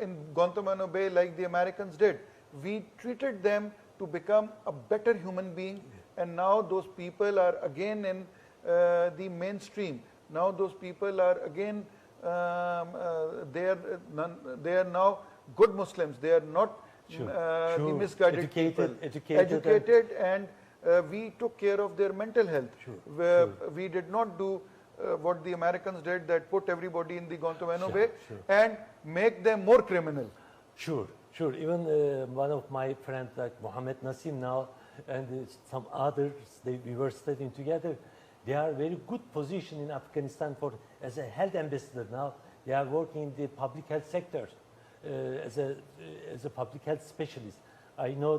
in Guantanamo Bay like the Americans did. We treated them to become a better human being, and now those people are again in the mainstream. Now those people are again, they are now good Muslims. They are not the misguided people. Educated, and we took care of their mental health. We did not do what the Americans did, that put everybody in the Guantanamo Bay and make them more criminal. Even one of my friends like Mohammed Nassim now and some others, we were studying together. They are very good position in Afghanistan as a health ambassador now. They are working in the public health sector as a public health specialist. I know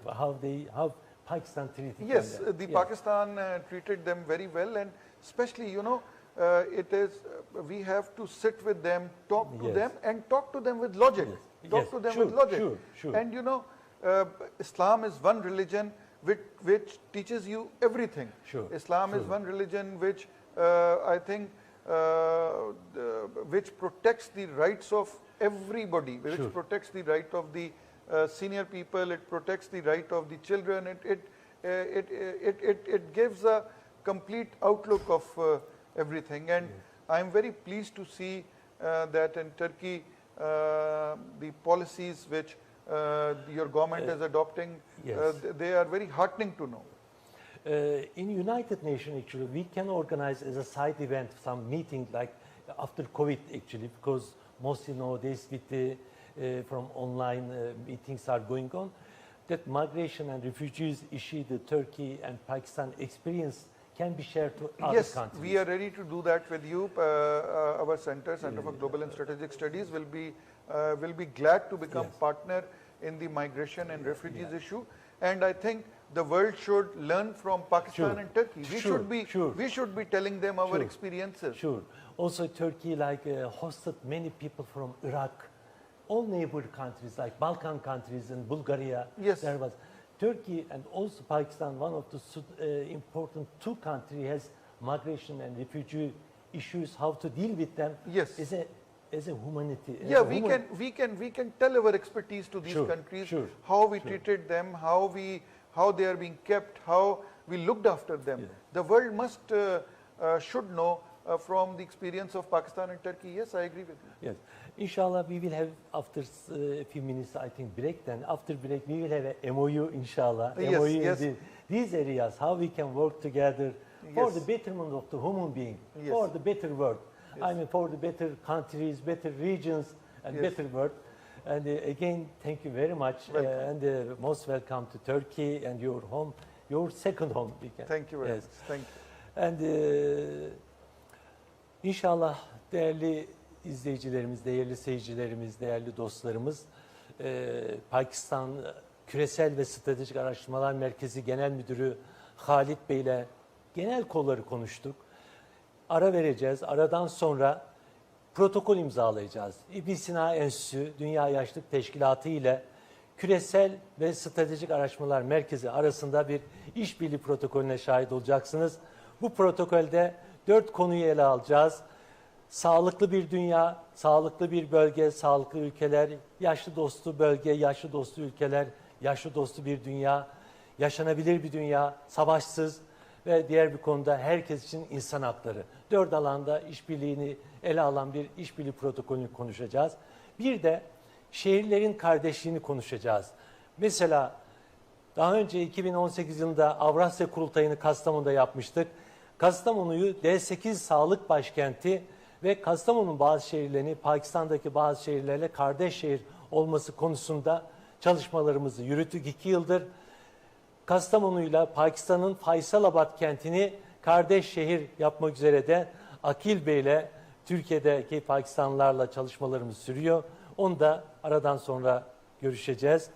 how Pakistan treated them. Pakistan treated them very well, and especially, you know, it is we have to sit with them, talk to Yes. them, and talk to them with logic. Yes. Talk Yes. to them Sure, with logic. sure. And you know, Islam is one religion which teaches you everything. Sure, Islam is sure. one religion which I think which protects the rights of everybody, which Sure. protects the right of the senior people, it protects the right of the children, it gives a complete outlook of everything. And I'm very pleased to see that in Turkey, the policies which your government is adopting, Yes. they are very heartening to know. In United Nations, actually, we can organize as a side event some meeting like after COVID, actually, because mostly nowadays with the from online meetings are going on, that migration and refugees issue, the Turkey and Pakistan experience can be shared to other Yes, countries. we are ready to do that with you. Our Center for Global and Strategic Studies will be glad to become Yes. partner in the migration and refugees issue. And I think the world should learn from Pakistan Sure. and Turkey. We should be telling them our Sure. experiences. Sure. Also, Turkey hosted many people from Iraq, all neighbor countries like Balkan countries and Bulgaria. Yes. There was Turkey and also Pakistan. One of the important two countries has migration and refugee issues. How to deal with them? Yes. As a humanity. as Yeah, a we can tell our expertise to these Sure, countries, sure, how we treated them, how they are being kept, how we looked after them. Yeah. The world should know from the experience of Pakistan and Turkey. Yes, I agree with you. Yes. Inshallah, we will have after a few minutes, I think, break. Then after break, we will have a MOU, inshallah. Yes, MOU yes. in these areas, how we can work together for Yes. the betterment of the human being, Yes. for the better world. Yes. I mean, for the better countries, better regions, and Yes. better world. And again, thank you very much. Welcome. And most welcome to Turkey and your home, your second home. We can. Thank you very Yes. much. Thank you. And inşallah değerli izleyicilerimiz, değerli seyircilerimiz, değerli dostlarımız, Pakistan Küresel ve Stratejik Araştırmalar Merkezi Genel Müdürü Khalid Bey ile genel kolları konuştuk. Ara vereceğiz. Aradan sonra protokol imzalayacağız. İbn Sina Enstitüsü, Dünya Yaşlık Teşkilatı ile Küresel ve Stratejik Araştırmalar Merkezi arasında bir işbirliği protokolüne şahit olacaksınız. Bu protokolde 4 konuyu ele alacağız. Sağlıklı bir dünya, sağlıklı bir bölge, sağlıklı ülkeler, yaşlı dostu bölge, yaşlı dostu ülkeler, yaşlı dostu bir dünya, yaşanabilir bir dünya, savaşsız ve diğer bir konuda herkes için insan hakları. 4 alanda işbirliğini ele alan bir işbirliği protokolünü konuşacağız. Bir de şehirlerin kardeşliğini konuşacağız. Mesela daha önce 2018 yılında Avrasya Kurultayı'nı Kastamonu'da yapmıştık. Kastamonu'yu D8 sağlık başkenti ve Kastamonu'nun bazı şehirlerini Pakistan'daki bazı şehirlerle kardeş şehir olması konusunda çalışmalarımızı yürüttük 2 yıldır. Kastamonu'yla Pakistan'ın Faysalabad kentini kardeş şehir yapmak üzere de Akil Bey'le Türkiye'deki Pakistanlılarla çalışmalarımız sürüyor. Onu da aradan sonra görüşeceğiz.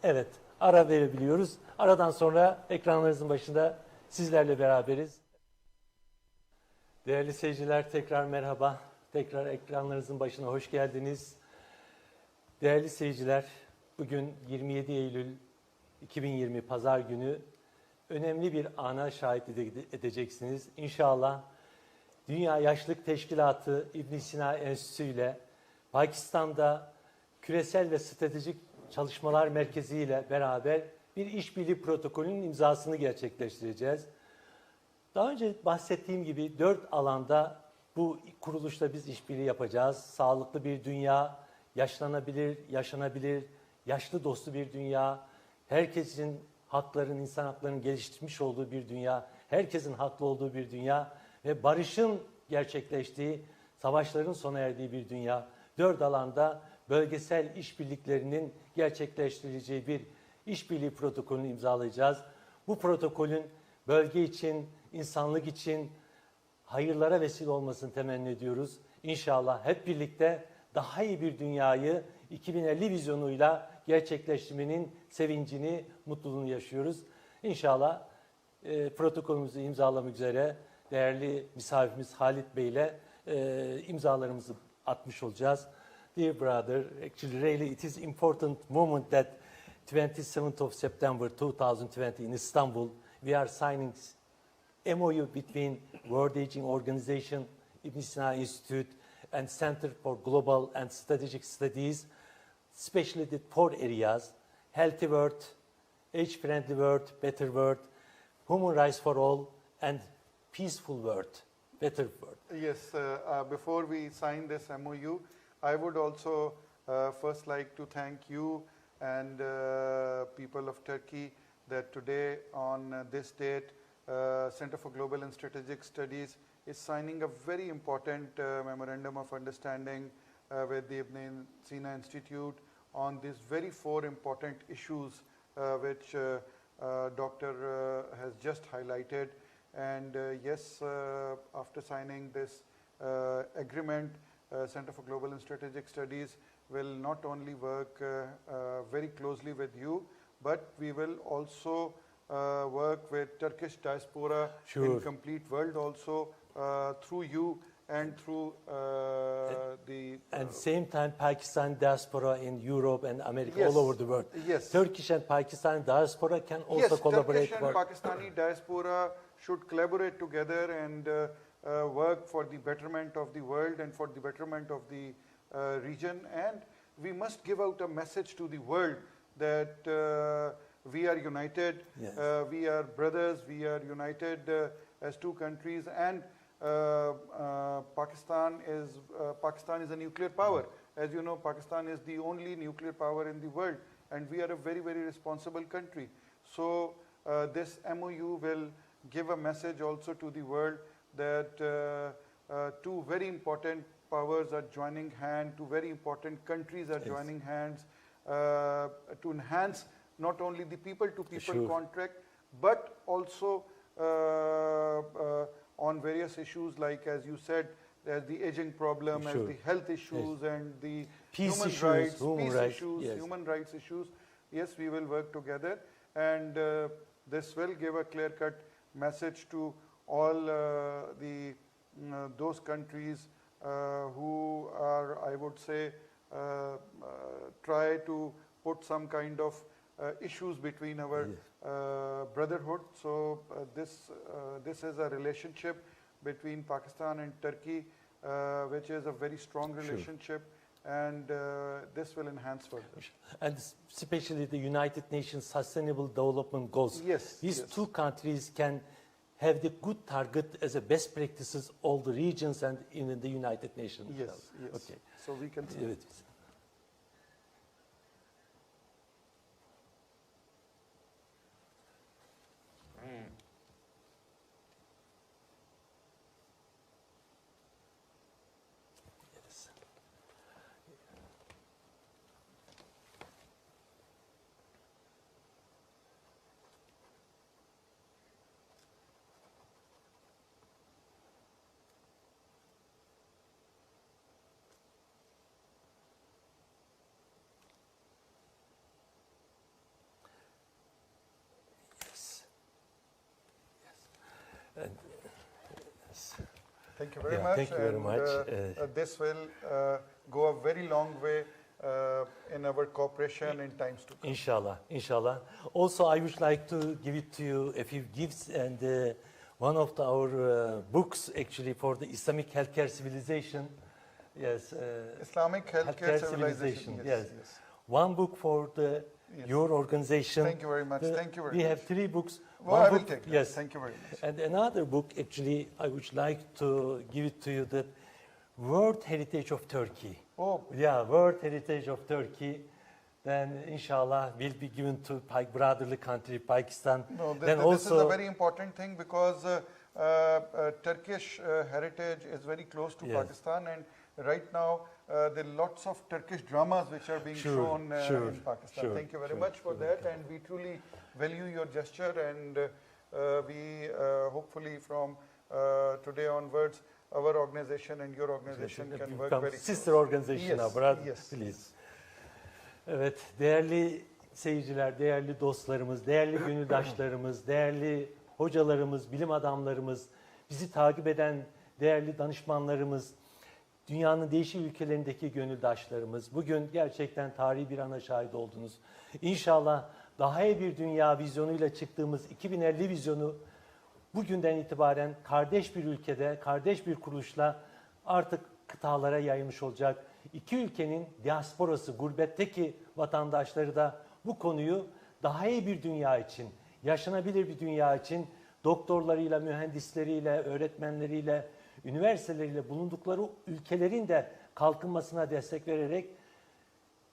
Evet, ara verebiliyoruz. Aradan sonra ekranlarınızın başında sizlerle beraberiz. Değerli seyirciler, tekrar merhaba. Tekrar ekranlarınızın başına hoş geldiniz. Değerli seyirciler, bugün 27 Eylül 2020 Pazar günü önemli bir ana şahit edeceksiniz. İnşallah Dünya Yaşlık Teşkilatı İbn Sina Enstitüsü ile Pakistan'da Küresel ve Stratejik Çalışmalar Merkezi ile beraber bir işbirliği protokolünün imzasını gerçekleştireceğiz. Daha önce bahsettiğim gibi 4 alanda bu kuruluşla biz işbirliği yapacağız. Sağlıklı bir dünya, yaşlanabilir, yaşanabilir, yaşlı dostu bir dünya, herkesin hakların, insan haklarının geliştirmiş olduğu bir dünya, herkesin haklı olduğu bir dünya ve barışın gerçekleştiği, savaşların sona erdiği bir dünya. 4 alanda bölgesel işbirliklerinin gerçekleştirileceği bir işbirliği protokolünü imzalayacağız. Bu protokolün bölge için, insanlık için hayırlara vesile olmasını temenni ediyoruz. İnşallah hep birlikte daha iyi bir dünyayı 2050 vizyonuyla gerçekleştirmenin sevincini, mutluluğunu yaşıyoruz. İnşallah protokolümüzü imzalamak üzere değerli misafirimiz Khalid Bey ile imzalarımızı atmış olacağız. Dear brother, actually really it is important moment that 27th of September 2020 in Istanbul, we are signing MOU between World Aging Organization, Ibn Sina Institute, and Center for Global and Strategic Studies, especially the four areas: healthy world, age-friendly world, better world, human rights for all, and peaceful world, better world. Yes, before we sign this MOU, I would also first like to thank you and people of Turkey that today on this date, Center for Global and Strategic Studies is signing a very important memorandum of understanding with the Ibn Sina Institute on these very four important issues which Doctor has just highlighted. And yes, after signing this agreement, Center for Global and Strategic Studies will not only work very closely with you, but we will also work with Turkish diaspora in complete world also through you and through the... And same time, Pakistan diaspora in Europe and America, yes, all over the world. Yes. Turkish and Pakistan diaspora can also collaborate. Yes, Turkish and Pakistani diaspora should collaborate together and work for the betterment of the world and for the betterment of the region. And we must give out a message to the world that we are united, yes. We are brothers, we are united as two countries, and Pakistan is a nuclear power. As you know, Pakistan is the only nuclear power in the world, and we are a very, very responsible country. So this MOU will give a message also to the world that two very important powers are joining hands, two very important countries are joining hands to enhance not only the people-to-people contract, but also on various issues like, as you said, as the aging problem, as the health issues, and the human rights, human rights issues. Yes, we will work together, and this will give a clear-cut message to all those countries who are, I would say, try to put some kind of issues between our brotherhood. So this is a relationship between Pakistan and Turkey, which is a very strong relationship, and this will enhance further. And especially the United Nations Sustainable Development Goals. Yes. These two countries can have the good target as a best practices all the regions and in the United Nations. Yes, yes. Okay. So we can see. Evet. Thank you very much. Thank you very much. This will go a very long way in our cooperation in times to come. Inshallah, inshallah. Also, I would like to give it to you a few gifts, and one of our books actually for the Islamic healthcare civilization. Yes. Islamic healthcare civilization. Yes. One book for your organization. Thank you very much. Thank you very much. We have 3 books. Well, I will take that. Yes. Thank you very much. And another book, actually, I would like to give it to you, that World Heritage of Turkey. Oh. Yeah, World Heritage of Turkey. Then, inshallah, will be given to brotherly country, Pakistan. No, then this also, is a very important thing because Turkish heritage is very close to Pakistan, and right now there are lots of Turkish dramas which are being shown in Pakistan. Thank you very much for that, and we truly value your gesture, and we hopefully from today onwards our organization and your organization can work very sister organization, yes, brother, yes, please. Evet, değerli seyirciler, değerli dostlarımız, değerli gönüldaşlarımız, değerli hocalarımız, bilim adamlarımız, bizi takip eden değerli danışmanlarımız, dünyanın değişik ülkelerindeki gönüldaşlarımız, bugün gerçekten tarihi bir ana şahit oldunuz. İnşallah daha iyi bir dünya vizyonuyla çıktığımız 2050 vizyonu bugünden itibaren kardeş bir ülkede, kardeş bir kuruluşla artık kıtalara yayılmış olacak. İki ülkenin diasporası, gurbetteki vatandaşları da bu konuyu daha iyi bir dünya için, yaşanabilir bir dünya için doktorlarıyla, mühendisleriyle, öğretmenleriyle, üniversiteleriyle bulundukları ülkelerin de kalkınmasına destek vererek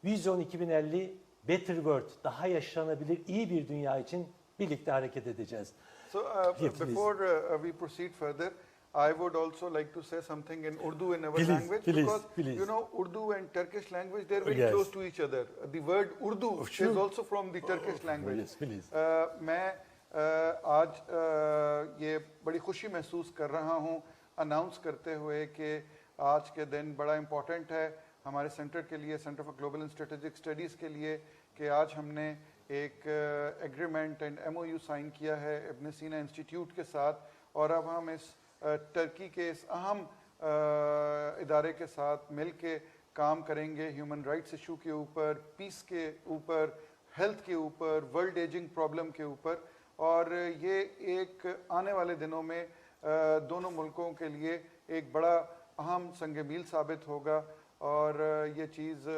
Vizyon 2050 Better World, daha yaşanabilir iyi bir dünya için birlikte hareket edeceğiz. So before we proceed further, I would also like to say something in Urdu in our language because you know Urdu and Turkish language they're very close to each other. The word Urdu is also from the Turkish language. Yes, please. मैं आज ये बड़ी खुशी महसूस कर रहा हूँ announce करते हुए कि आज के दिन बड़ा इम्पोर्टेंट है हमारे सेंटर के लिए, centre for global and strategic studies के लिए कि आज हमने एक एग्रीमेंट एंड MOU साइन किया है इब्न सीना इंस्टीट्यूट के साथ और अब हम इस टर्की के इस अहम इदारे के साथ मिल के काम करेंगे ह्यूमन राइट्स इशू के ऊपर, पीस के ऊपर, हेल्थ के ऊपर, वर्ल्ड एजिंग प्रॉब्लम के ऊपर और ये एक आने वाले दिनों में दोनों मुल्कों के लिए एक बड़ा अहम संग मील साबित होगा और ये चीज़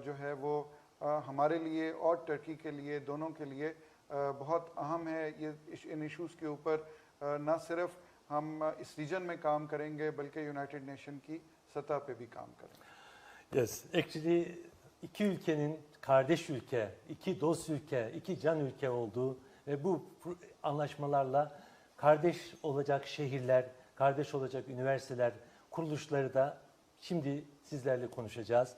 जो है वो हमारे लिए और टर्की के लिए दोनों के लिए बहुत अहम है। ये इन इश्यूज़ के ऊपर ना सिर्फ हम इस रीजन में काम करेंगे बल्कि यूनाइटेड नेशन की सतह पे भी काम करेंगे। Yes, actually iki ülkenin kardeş ülke, iki dost ülke, iki can ülke olduğu ve bu anlaşmalarla kardeş olacak şehirler, kardeş olacak üniversiteler, kuruluşları da şimdi sizlerle konuşacağız.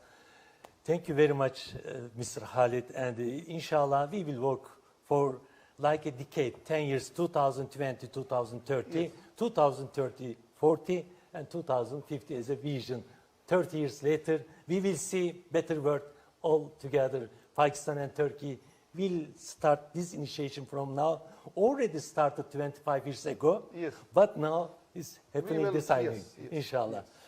Thank you very much, Mr. Khalid, and inshallah we will work for like a decade, 10 years, 2020, 2030, Yes. 2030, 40, and 2050 as a vision. 30 years later, we will see better world all together. Pakistan and Turkey will start this initiation from now. Already started 25 years ago, Yes. but now it's happening will- this evening, yes, yes, inshallah. yes.